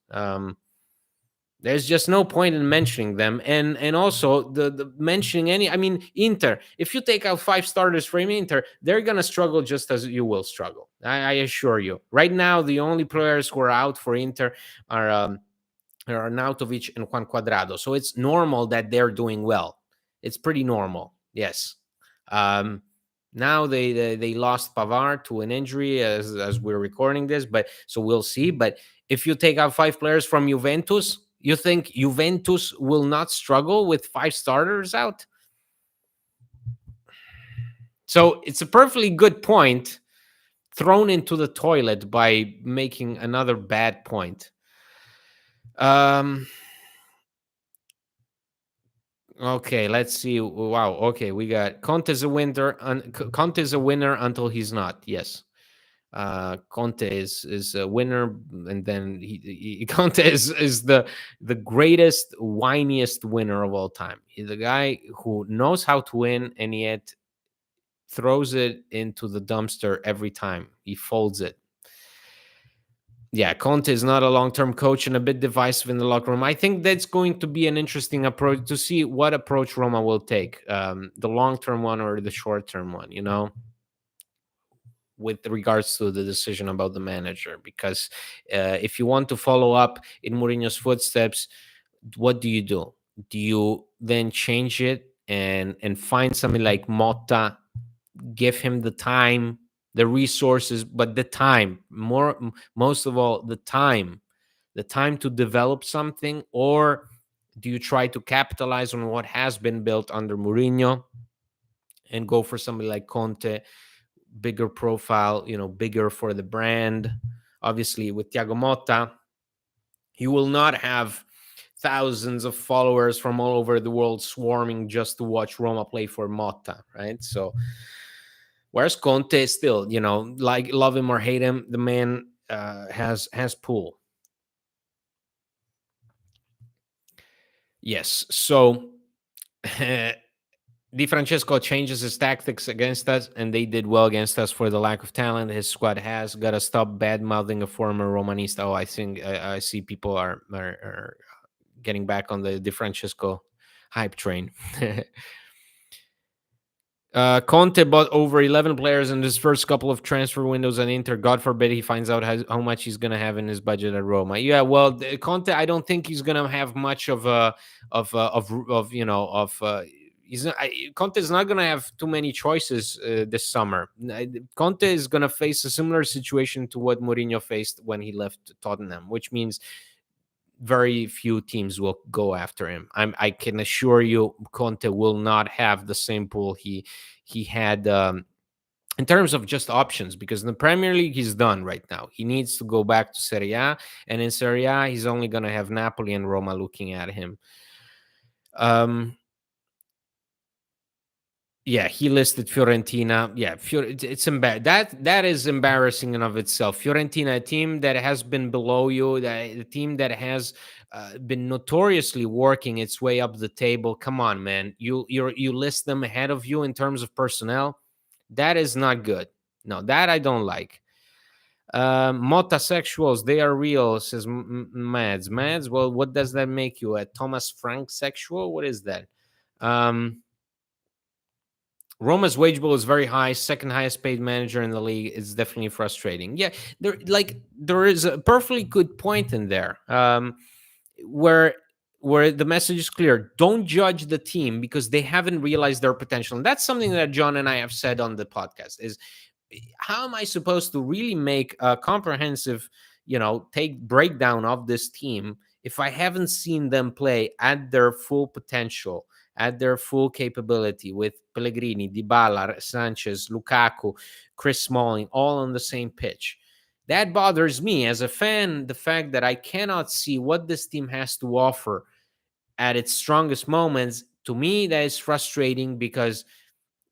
There's just no point in mentioning them, and also the mentioning any. I mean, Inter. If you take out 5 starters from Inter, they're gonna struggle just as you will struggle. I assure you. Right now, the only players who are out for Inter are Arnautovic and Juan Cuadrado. So it's normal that they're doing well. It's pretty normal. Yes. Um, Now they lost Pavard to an injury as we're recording this, but so we'll see. But if you take out 5 players from Juventus, you think Juventus will not struggle with 5 starters out? So it's a perfectly good point thrown into the toilet by making another bad point. Okay, let's see. Wow. Okay, we got Conte is a winner. Conte is a winner until he's not. Yes. Conte is a winner, and then Conte is the greatest, whiniest winner of all time. He's a guy who knows how to win, and yet throws it into the dumpster every time. He folds it. Yeah, Conte is not a long-term coach and a bit divisive in the locker room. I think that's going to be an interesting approach to see what approach Roma will take, the long-term one or the short-term one. With regards to the decision about the manager, because if you want to follow up in Mourinho's footsteps, what do? Do you then change it and find something like Motta, give him the time, the resources, but the time, most of all, the time to develop something? Or do you try to capitalize on what has been built under Mourinho and go for somebody like Conte, bigger profile, bigger for the brand? Obviously, with Thiago Motta, he will not have thousands of followers from all over the world swarming just to watch Roma play for Motta, right? So, whereas Conte, still, like, love him or hate him, the man has pull. Yes. So Di Francesco changes his tactics against us, and they did well against us for the lack of talent his squad has. Got to stop bad mouthing a former Romanista. Oh, I think I see people are getting back on the Di Francesco hype train. Conte bought over 11 players in his first couple of transfer windows at Inter. God forbid he finds out how much he's going to have in his budget at Roma. Yeah, well, Conte, I don't think he's going to have much of a he's not, Conte is not going to have too many choices this summer. Conte is going to face a similar situation to what Mourinho faced when he left Tottenham, which means very few teams will go after him. I can assure you, Conte will not have the same pool he had in terms of just options, because in the Premier League he's done right now. He needs to go back to Serie A, and in Serie A he's only going to have Napoli and Roma looking at him. Yeah, he listed Fiorentina. Yeah, it's that is embarrassing in of itself. Fiorentina, a team that has been below you, a team that has been notoriously working its way up the table. Come on, man, you list them ahead of you in terms of personnel. That is not good. No, that I don't like. Motasexuals, they are real, says Mads. Mads, well, what does that make you? A Thomas Frank sexual? What is that? Roma's wage bill is very high, second highest paid manager in the league. It's definitely frustrating. Yeah, there is a perfectly good point in there, where the message is clear. Don't judge the team because they haven't realized their potential. And that's something that John and I have said on the podcast, is how am I supposed to really make a comprehensive, take breakdown of this team if I haven't seen them play at their full potential, at their full capability, with Pellegrini, Dybala, Sanchez, Lukaku, Chris Smalling, all on the same pitch? That bothers me as a fan, the fact that I cannot see what this team has to offer at its strongest moments. To me, that is frustrating, because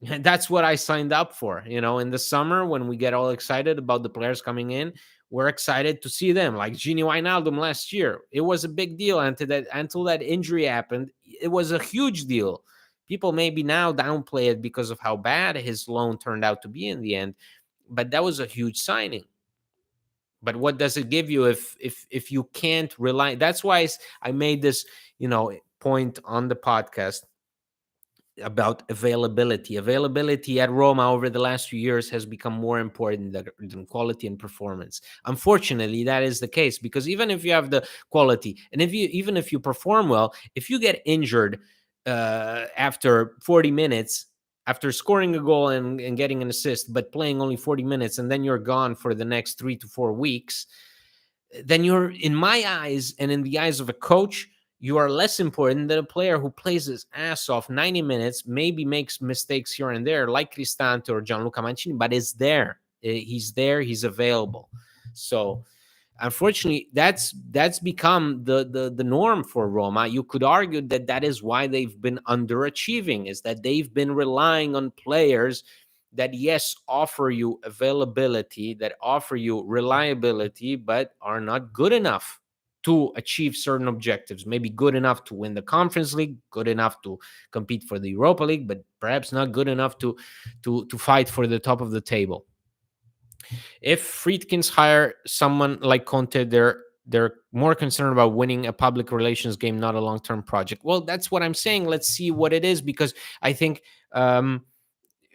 that's what I signed up for. In the summer, when we get all excited about the players coming in, we're excited to see them. Like Gini Wijnaldum last year, it was a big deal until that injury happened. It was a huge deal. People maybe now downplay it because of how bad his loan turned out to be in the end, but that was a huge signing. But what does it give you if you can't rely? That's why I made this, point on the podcast about availability. Availability at Roma over the last few years has become more important than quality and performance. Unfortunately, that is the case, because even if you have the quality, and even if you perform well, if you get injured after 40 minutes, after scoring a goal and getting an assist, but playing only 40 minutes, and then you're gone for the next 3 to 4 weeks, then you're, in my eyes and in the eyes of a coach, you are less important than a player who plays his ass off 90 minutes, maybe makes mistakes here and there, like Cristante or Gianluca Mancini, but is there. He's there. He's available. So, unfortunately, that's become the norm for Roma. You could argue that is why they've been underachieving, is that they've been relying on players that, yes, offer you availability, that offer you reliability, but are not good enough to achieve certain objectives. Maybe good enough to win the Conference League, good enough to compete for the Europa League, but perhaps not good enough to fight for the top of the table. If Friedkins hire someone like Conte, they're more concerned about winning a public relations game, not a long-term project. Well, that's what I'm saying. Let's see what it is, because I think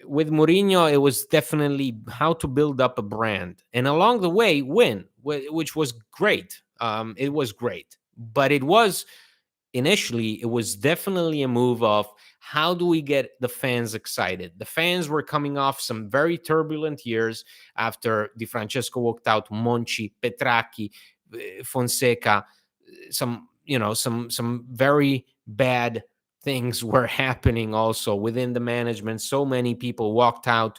with Mourinho, it was definitely how to build up a brand, and along the way, win, which was great. It was great, but initially, it was definitely a move of how do we get the fans excited? The fans were coming off some very turbulent years after Di Francesco walked out, Monchi, Petracchi, Fonseca, some very bad things were happening also within the management. So many people walked out.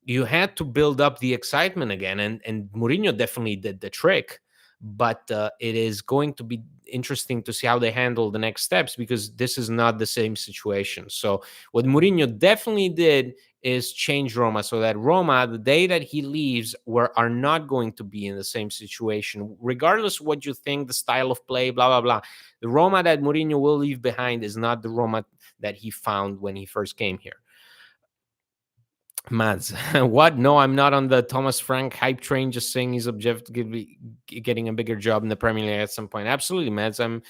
You had to build up the excitement again, and Mourinho definitely did the trick. But it is going to be interesting to see how they handle the next steps, because this is not the same situation. So what Mourinho definitely did is change Roma, so that Roma, the day that he leaves, are not going to be in the same situation, regardless of what you think, the style of play, blah blah blah. The Roma that Mourinho will leave behind is not the Roma that he found when he first came here. Mads, what? No, I'm not on the Thomas Frank hype train. Just saying he's objectively getting a bigger job in the Premier League at some point. Absolutely, Mads. I'm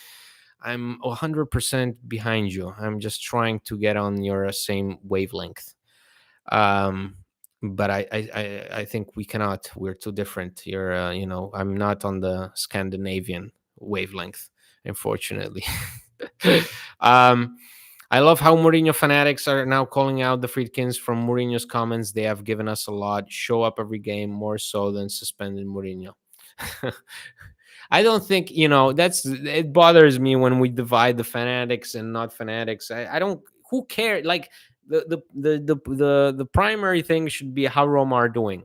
100% behind you. I'm just trying to get on your same wavelength. But I think we cannot. We're too different. You're, I'm not on the Scandinavian wavelength, unfortunately. I love how Mourinho fanatics are now calling out the Friedkins from Mourinho's comments. They have given us a lot. Show up every game, more so than suspending Mourinho. I don't think, it bothers me when we divide the fanatics and not fanatics. I don't, who cares? Like, the primary thing should be how Roma are doing,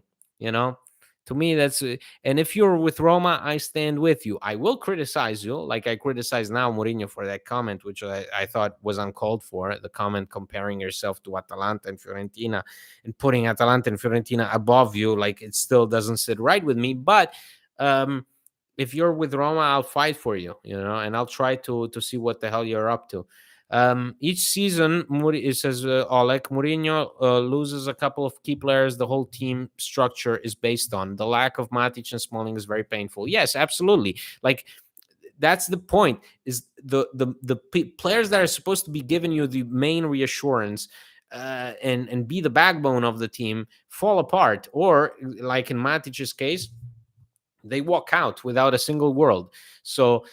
to me. That's and if you're with Roma, I stand with you. I will criticize you, like I criticize now Mourinho for that comment, which I thought was uncalled for. The comment comparing yourself to Atalanta and Fiorentina and putting Atalanta and Fiorentina above you, like, it still doesn't sit right with me. But if you're with Roma, I'll fight for you, and I'll try to see what the hell you're up to. Each season, it says Oleg, Mourinho loses a couple of key players. The whole team structure is based on. The lack of Matic and Smalling is very painful. Yes, absolutely. Like, that's the point. Is the players that are supposed to be giving you the main reassurance and be the backbone of the team fall apart, or like in Matic's case, they walk out without a single word. So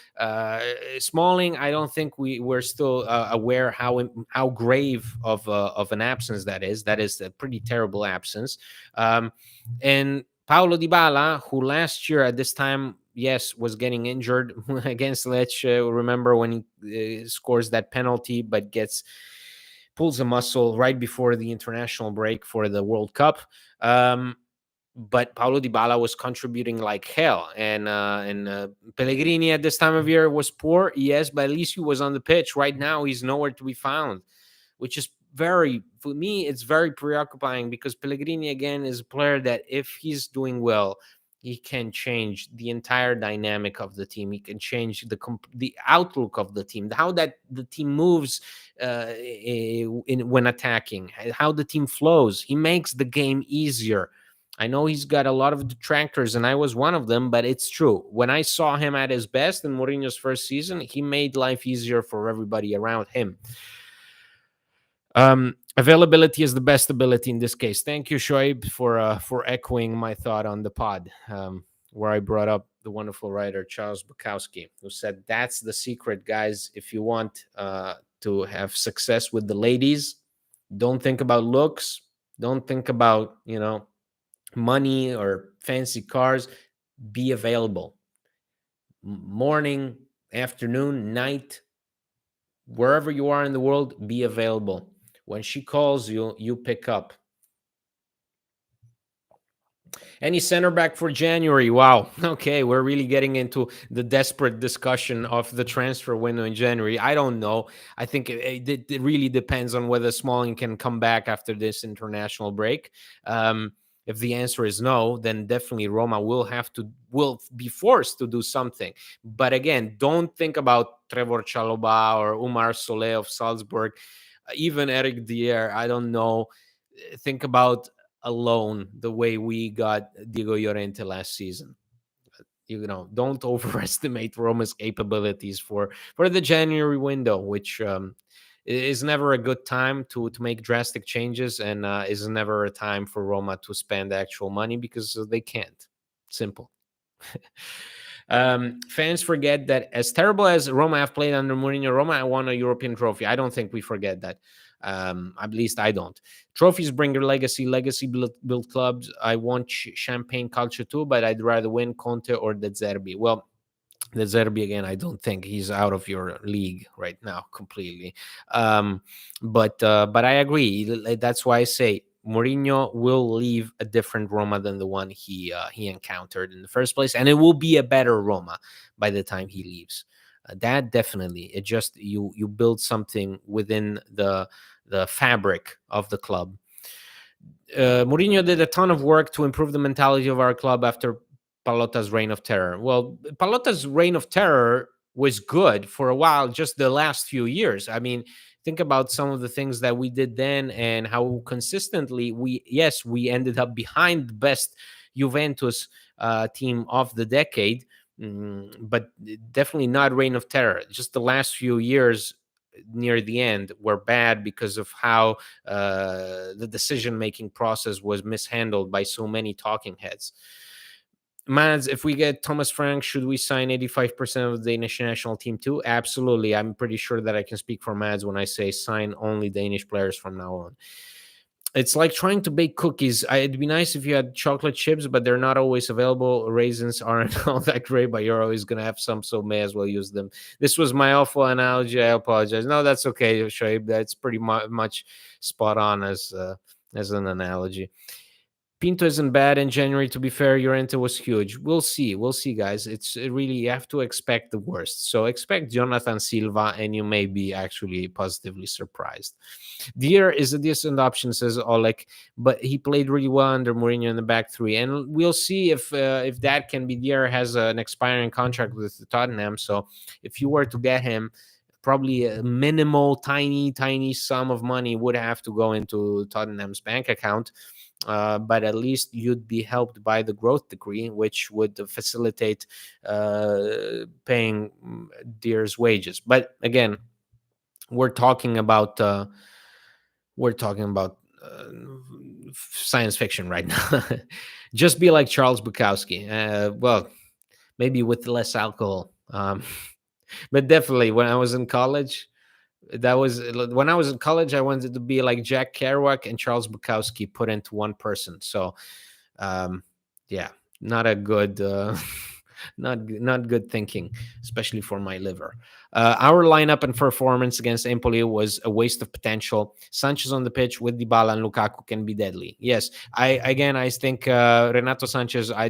Smalling, I don't think we're still aware how grave of an absence that is. That is a pretty terrible absence. And Paulo Dybala, who last year at this time, yes, was getting injured against Lecce. Remember when he scores that penalty, but pulls a muscle right before the international break for the World Cup. But Paulo Dybala was contributing like hell, and Pellegrini at this time of year was poor, yes, but at least he was on the pitch. Right now, he's nowhere to be found, which is for me, it's very preoccupying, because Pellegrini again is a player that, if he's doing well, he can change the entire dynamic of the team. He can change the outlook of the team, how that the team moves when attacking, how the team flows. He makes the game easier. I know he's got a lot of detractors, and I was one of them, but it's true. When I saw him at his best in Mourinho's first season, he made life easier for everybody around him. Availability is the best ability in this case. Thank you, Shoaib, for echoing my thought on the pod, where I brought up the wonderful writer Charles Bukowski, who said that's the secret, guys. If you want to have success with the ladies, don't think about looks, don't think about money or fancy cars. Be available, morning, afternoon, night, wherever you are in the world. Be available. When she calls you, you pick up. Any center back for January? Wow. Okay, we're really getting into the desperate discussion of the transfer window in January. I don't know. I think it really depends on whether Smalling can come back after this international break. If the answer is no, then definitely Roma will be forced to do something. But again, don't think about Trevor Chalobah or Umar Soleh of Salzburg, even Eric Dier. I don't know. Think about alone the way we got Diego Llorente last season. Don't overestimate Roma's capabilities for the January window, which is never a good time to make drastic changes, and is never a time for Roma to spend actual money because they can't. Simple. Fans forget that as terrible as Roma have played under Mourinho, Roma won a European trophy. I don't think we forget that. At least I don't. Trophies bring your legacy. Legacy build clubs. I want champagne culture too, but I'd rather win Conte or De Zerbi. Well, De Zerbi, again, I don't think he's out of your league right now completely. But I agree. That's why I say Mourinho will leave a different Roma than the one he encountered in the first place, and it will be a better Roma by the time he leaves. That definitely. It just you build something within the fabric of the club. Mourinho did a ton of work to improve the mentality of our club after Palotta's reign of terror. Well, Palotta's reign of terror was good for a while, just the last few years. I mean, think about some of the things that we did then and how consistently we ended up behind the best Juventus team of the decade, but definitely not reign of terror. Just the last few years near the end were bad because of how the decision-making process was mishandled by so many talking heads. Mads, if we get Thomas Frank, should we sign 85% of the Danish national team too? Absolutely. I'm pretty sure that I can speak for Mads when I say sign only Danish players from now on. It's like trying to bake cookies. It'd be nice if you had chocolate chips, but they're not always available. Raisins aren't all that great, but you're always going to have some, so may as well use them. This was my awful analogy. I apologize. No, that's okay, Shoaib. That's pretty much spot on as an analogy. Pinto isn't bad in January. To be fair, Llorente was huge. We'll see, guys. It's really, you have to expect the worst. So expect Jonathan Silva, and you may be actually positively surprised. Dier is a decent option, says Oleg, but he played really well under Mourinho in the back three, and we'll see if that can be. Dier has an expiring contract with Tottenham, so if you were to get him, probably a minimal, tiny sum of money would have to go into Tottenham's bank account. But at least you'd be helped by the growth decree, which would facilitate paying Dier's wages. But again, we're talking about science fiction right now. Just be like Charles Bukowski. Well, maybe with less alcohol. But definitely, when I was in college, I wanted to be like Jack Kerouac and Charles Bukowski put into one person. So, yeah, not a good, not good thinking, especially for my liver. Our lineup and performance against Empoli was a waste of potential. Sanchez on the pitch with Dybala and Lukaku can be deadly. Yes, I think Renato Sanchez. I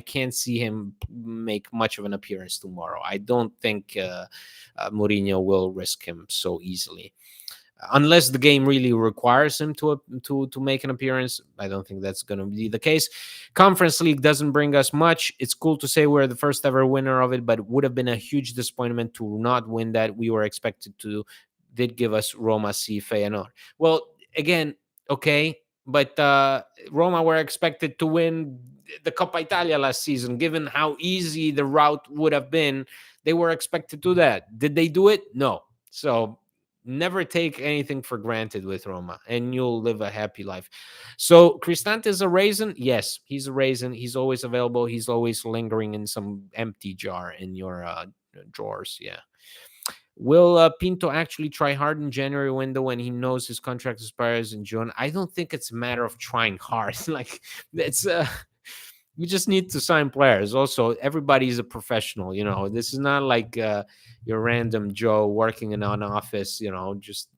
can't see him make much of an appearance tomorrow. I don't think Mourinho will risk him so easily, unless the game really requires him to make an appearance. I don't think that's going to be the case. Conference League doesn't bring us much. It's cool to say we're the first ever winner of it, but it would have been a huge disappointment to not win that. We were expected to. Did give us Roma C Feyenoord. Well, again, okay, but Roma were expected to win the Coppa Italia last season. Given how easy the route would have been, they were expected to do that. Did they do it? No. So never take anything for granted with Roma, and you'll live a happy life. So Cristante is a raisin. Yes, he's a raisin. He's always available. He's always lingering in some empty jar in your drawers. Yeah. Will Pinto actually try hard in January window when he knows his contract expires in June? I don't think it's a matter of trying hard. Like it's you just need to sign players. Also, everybody's a professional. This is not like your random Joe working in an office. Just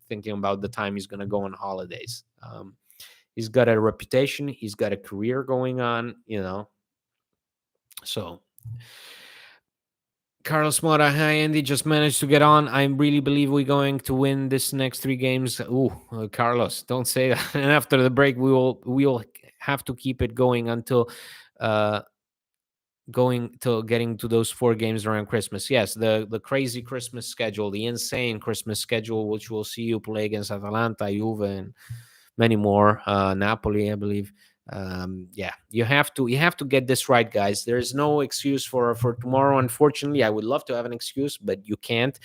thinking about the time he's going to go on holidays. He's got a reputation. He's got a career going on. So Carlos Mora, hi Andy, just managed to get on. I really believe we're going to win this next 3 games. Ooh, Carlos, don't say that. And after the break, we will have to keep it going until uh going to getting to those 4 games around Christmas. Yes, the crazy Christmas schedule, the insane Christmas schedule, which will see you play against Atalanta, Juve, and many more. Napoli, I believe. Yeah, you have to get this right, guys. There's no excuse for tomorrow. Unfortunately, I would love to have an excuse, but you can't.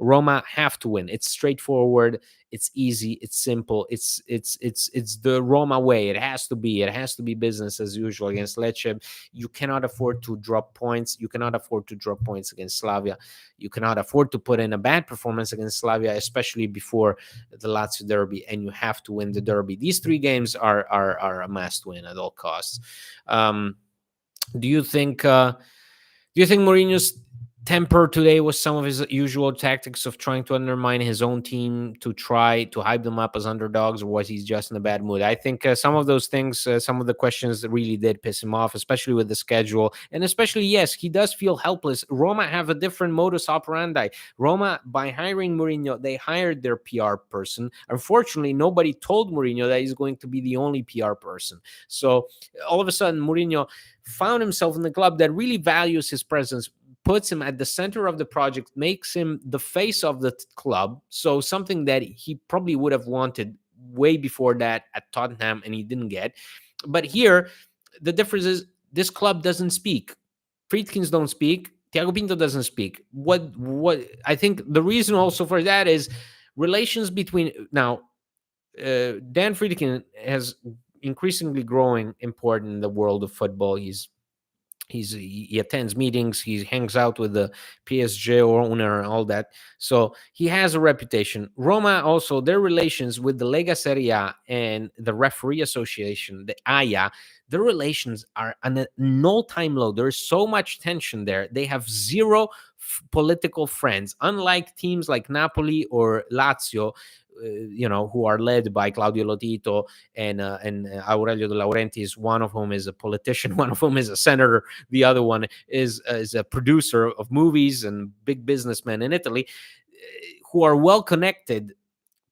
Roma have to win. It's straightforward. It's easy. It's simple. It's the Roma way. It has to be. It has to be business as usual against Lecce. You cannot afford to drop points. You cannot afford to drop points against Slavia. You cannot afford to put in a bad performance against Slavia, especially before the Lazio derby, and you have to win the derby. These 3 games are a must win at all costs. Do you think Mourinho's temper today was some of his usual tactics of trying to undermine his own team to try to hype them up as underdogs, or was he just in a bad mood? I think some of those things, some of the questions really did piss him off, especially with the schedule. And especially, yes, he does feel helpless. Roma have a different modus operandi. Roma, by hiring Mourinho, they hired their PR person. Unfortunately, nobody told Mourinho that he's going to be the only PR person. So all of a sudden, Mourinho found himself in the club that really values his presence, puts him at the center of the project, makes him the face of the club. So something that he probably would have wanted way before that at Tottenham and he didn't get. But here, the difference is this club doesn't speak. Friedkins don't speak. Thiago Pinto doesn't speak. What I think the reason also for that is relations between now. Dan Friedkin has increasingly growing important in the world of football. He attends meetings, he hangs out with the PSG owner and all that, so he has a reputation. Roma also, their relations with the Lega Serie A and the referee association, the AIA, their relations are on an all-time low. There's so much tension there. They have zero political friends, unlike teams like Napoli or Lazio, who are led by Claudio Lotito and Aurelio De Laurentiis. One of whom is a politician, one of whom is a senator, the other one is a producer of movies and big businessman in Italy, who are well connected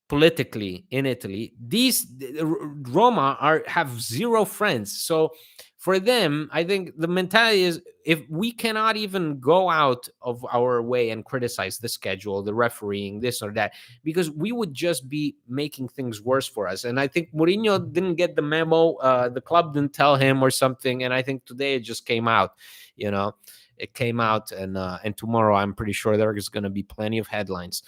politically in Italy. These Roma have zero friends. So for them, I think the mentality is, if we cannot even go out of our way and criticize the schedule, the refereeing, this or that, because we would just be making things worse for us. And I think Mourinho didn't get the memo. The club didn't tell him or something. And I think today it just came out. It came out, and tomorrow I'm pretty sure there is going to be plenty of headlines.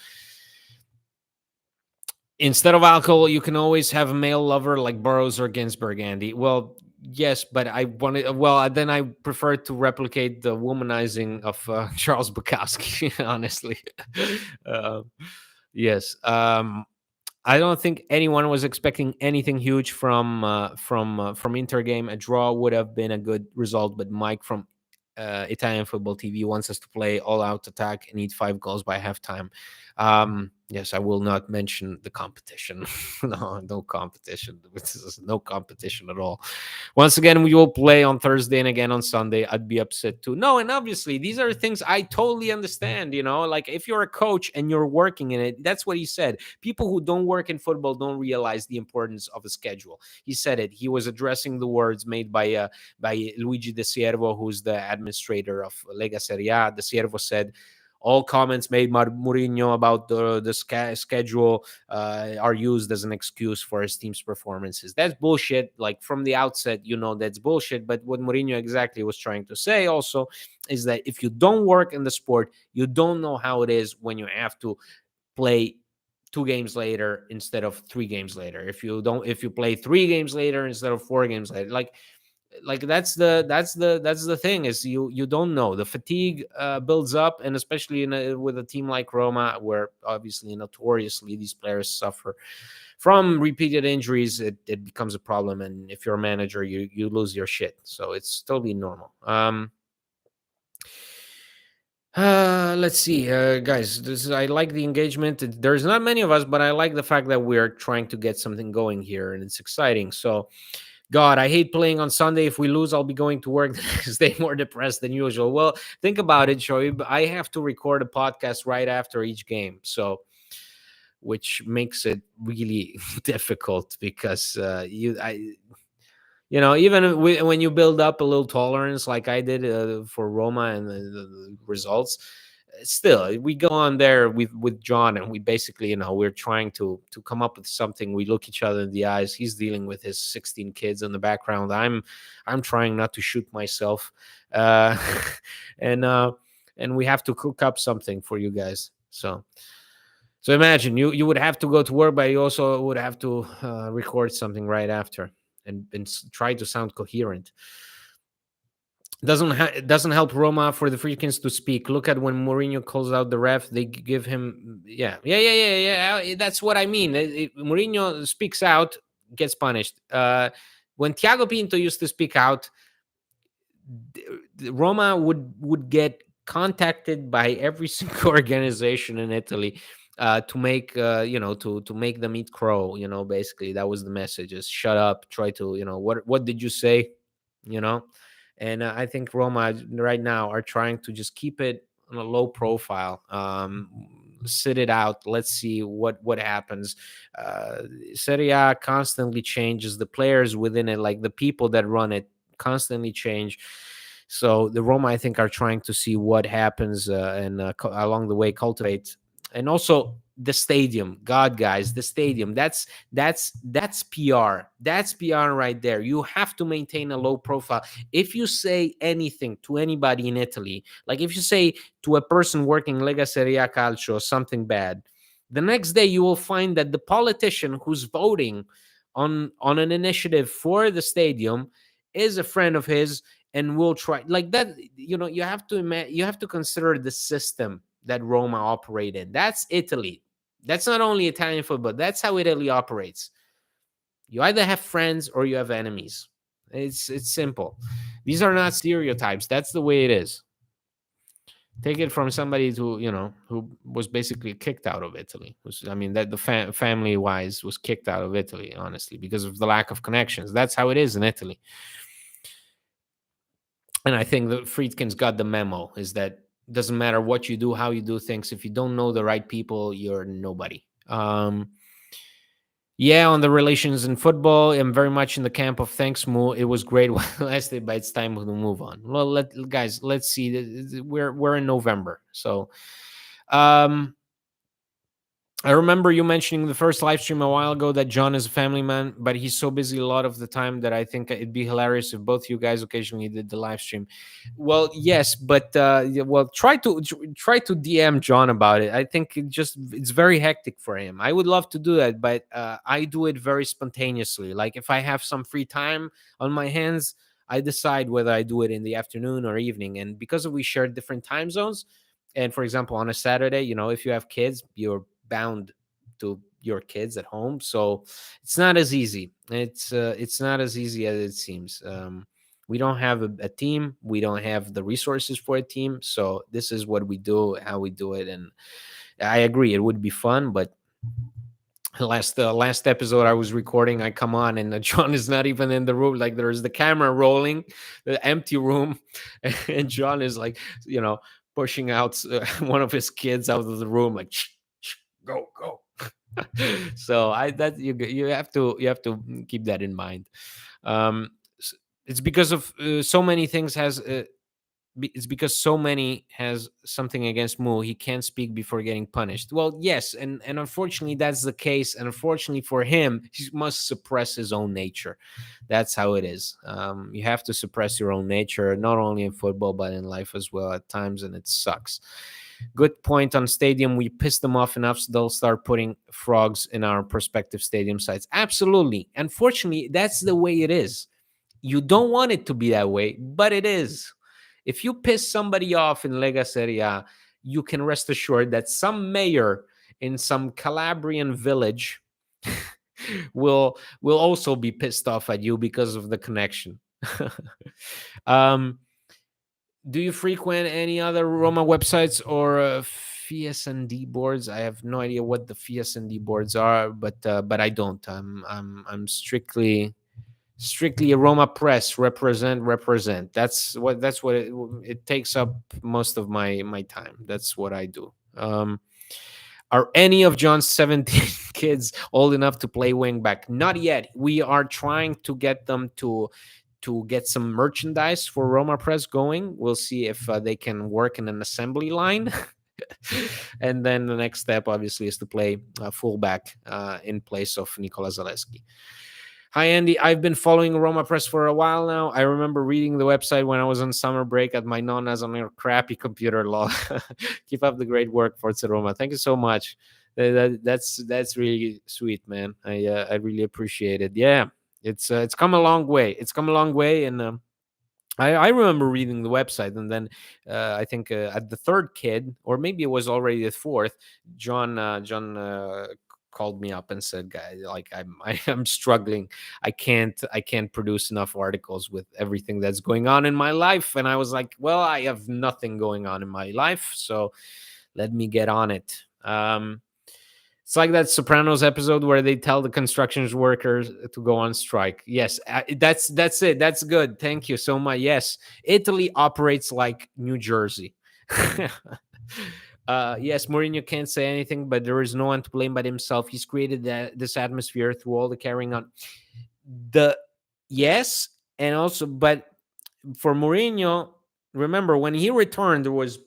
Instead of alcohol, you can always have a male lover like Burroughs or Ginsburg, Andy. Well, yes, but then I prefer to replicate the womanizing of Charles Bukowski, honestly. uh, yes. I don't think anyone was expecting anything huge from Inter game. A draw would have been a good result, but Mike from Italian Football TV wants us to play all out attack and need 5 goals by halftime. Yes, I will not mention the competition. No competition. This is no competition at all. Once again, we will play on Thursday and again on Sunday. I'd be upset too. No, and obviously these are things I totally understand. Like if you're a coach and you're working in it, that's what he said. People who don't work in football don't realize the importance of a schedule. He said it. He was addressing the words made by Luigi De Siervo, who's the administrator of Lega Serie A. De Siervo said, all comments made by Mourinho about the schedule are used as an excuse for his team's performances. That's bullshit. Like from the outset, that's bullshit. But what Mourinho exactly was trying to say also is that if you don't work in the sport, you don't know how it is when you have to play 2 games later instead of 3 games later. If you play 3 games later instead of 4 games later, like that's the thing, is you don't know. The fatigue builds up, and especially with a team like Roma, where obviously notoriously these players suffer from repeated injuries, it becomes a problem. And if you're a manager, you lose your shit. So it's totally normal. Let's see, guys. I like the engagement. There's not many of us, but I like the fact that we're trying to get something going here, and it's exciting. So, God, I hate playing on Sunday. If we lose, I'll be going to work the next day more depressed than usual. Well, think about it, Shoaib. I have to record a podcast right after each game, so which makes it really difficult because even when you build up a little tolerance like I did for Roma and the results, still we go on there with John, and we basically, we're trying to come up with something. We look each other in the eyes. He's dealing with his 16 kids in the background. I'm trying not to shoot myself, uh, and we have to cook up something for you guys. So imagine you would have to go to work, but you also would have to record something right after, and try to sound coherent. It doesn't help Roma for the Freakins to speak. Look at when Mourinho calls out the ref, they give him, yeah. That's what I mean. Mourinho speaks out, gets punished. When Thiago Pinto used to speak out, Roma would get contacted by every single organization in Italy to make to make them eat crow. Basically that was the message: is shut up. Try to what did you say? You know, and I think Roma right now are trying to just keep it on a low profile. Sit it out. Let's see what happens. Serie A constantly changes. The players within it, like the people that run it, constantly change. So the Roma, I think, are trying to see what happens and along the way cultivate. And also the stadium. God, guys, the stadium. That's PR. That's PR right there. You have to maintain a low profile. If you say anything to anybody in Italy, like if you say to a person working Lega Serie A Calcio something bad, the next day you will find that the politician who's voting on an initiative for the stadium is a friend of his and will try like that. You have to consider the system that Roma operate in. That's Italy. That's not only Italian football. That's how Italy operates. You either have friends or you have enemies. It's simple. These are not stereotypes. That's the way it is. Take it from somebody who was basically kicked out of Italy. That the family wise was kicked out of Italy, honestly, because of the lack of connections. That's how it is in Italy. And I think the Friedkin's got the memo, is that doesn't matter what you do, how you do things. If you don't know the right people, you're nobody. Yeah, on the relations in football, I'm very much in the camp of thanks, Mo. It was great while it lasted, but it's time to move on. Well, let's see. We're in November, so I remember you mentioning the first live stream a while ago that John is a family man, but he's so busy a lot of the time that I think it'd be hilarious if both you guys occasionally did the live stream. Well, yes, but try to DM John about it. I think it's very hectic for him. I would love to do that, but I do it very spontaneously. Like if I have some free time on my hands, I decide whether I do it in the afternoon or evening. And because we share different time zones, and for example, on a Saturday, if you have kids, you're bound to your kids at home, so it's not as easy. It's not as easy as it seems. We don't have a team. We don't have the resources for a team. So this is what we do, how we do it. And I agree, it would be fun, but last episode I was recording, I come on and John is not even in the room. Like there's the camera rolling, the empty room, and John is like, pushing out one of his kids out of the room, like, shh, shh, go. So you have to keep that in mind. It's because of so many things has it's because so many has something against Mu. He can't speak before getting punished. Well, yes, and unfortunately that's the case. And unfortunately for him, he must suppress his own nature. That's how it is. You have to suppress your own nature, not only in football but in life as well at times, and it sucks. Good point on stadium. We pissed them off enough, so they'll start putting frogs in our prospective stadium sites. Absolutely. Unfortunately, that's the way it is. You don't want it to be that way, but it is. If you piss somebody off in Lega Serie A, you can rest assured that some mayor in some Calabrian village will also be pissed off at you because of the connection. um, do you frequent any other Roma websites or FSND boards? I have no idea what the FSND boards are, but I don't. I'm strictly a Roma press. Represent. That's what it takes up most of my time. That's what I do. Are any of John's 17 kids old enough to play wing back? Not yet. We are trying to get them to get some merchandise for Roma Press going. We'll see if they can work in an assembly line. And then the next step, obviously, is to play fullback in place of Nicola Zeleski. Hi, Andy. I've been following Roma Press for a while now. I remember reading the website when I was on summer break at my nonna's on a crappy computer. Law. Keep up the great work, Forza Roma. Thank you so much. That's really sweet, man. I really appreciate it. Yeah, it's come a long way. It's come a long way, and I remember reading the website, and then I think at the third kid, or maybe it was already the fourth, John called me up and said, "Guys, like I'm struggling. I can't produce enough articles with everything that's going on in my life." And I was like, "Well, I have nothing going on in my life, so let me get on it." It's like that Sopranos episode where they tell the construction workers to go on strike. Yes, that's it. That's good. Thank you so much. Yes, Italy operates like New Jersey. Yes, Mourinho can't say anything, but there is no one to blame but himself. He's created this atmosphere through all the carrying on. The yes, and also, but for Mourinho, remember when he returned, there was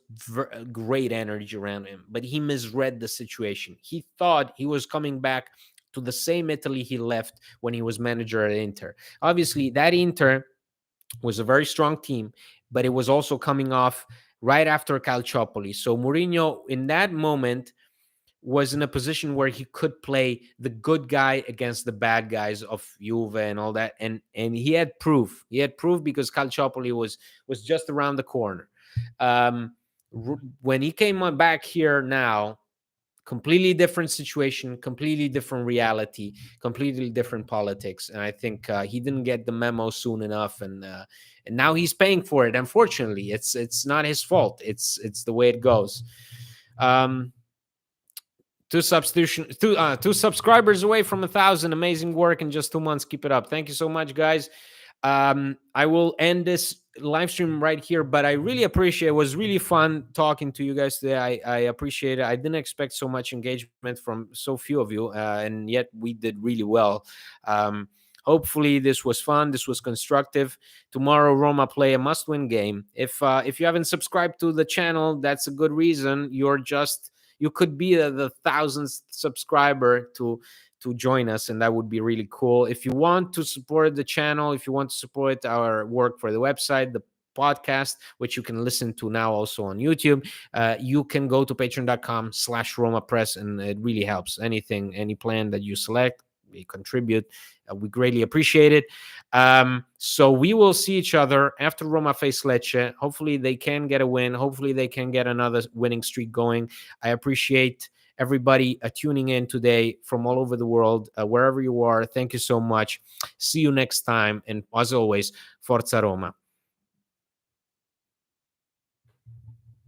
great energy around him, but he misread the situation. He thought he was coming back to the same Italy he left when he was manager at Inter. Obviously, that Inter was a very strong team, but it was also coming off right after Calciopoli. So Mourinho, in that moment, was in a position where he could play the good guy against the bad guys of Juve and all that, and he had proof. He had proof because Calciopoli was just around the corner. When he came back here now, completely different situation, completely different reality, completely different politics, and I think he didn't get the memo soon enough, and now he's paying for it. Unfortunately, it's not his fault. It's the way it goes. Two subscribers away from 1,000. Amazing work in just 2 months. Keep it up. Thank you so much, guys. I will end this live stream right here, but I really appreciate it. It was really fun talking to you guys today. I appreciate it. I didn't expect so much engagement from so few of you, and yet we did really well. Hopefully this was fun. This was constructive. Tomorrow, Roma play a must-win game. If you haven't subscribed to the channel, that's a good reason. You could be the 1,000th subscriber to join us, and that would be really cool. If you want to support the channel, if you want to support our work for the website, the podcast, which you can listen to now also on YouTube, you can go to patreon.com/Roma Press, and it really helps. Any plan that you select, you contribute. We greatly appreciate it. So we will see each other after Roma face Lecce. Hopefully they can get a win. Hopefully they can get another winning streak going. I appreciate everybody tuning in today from all over the world, wherever you are. Thank you so much. See you next time. And as always, Forza Roma.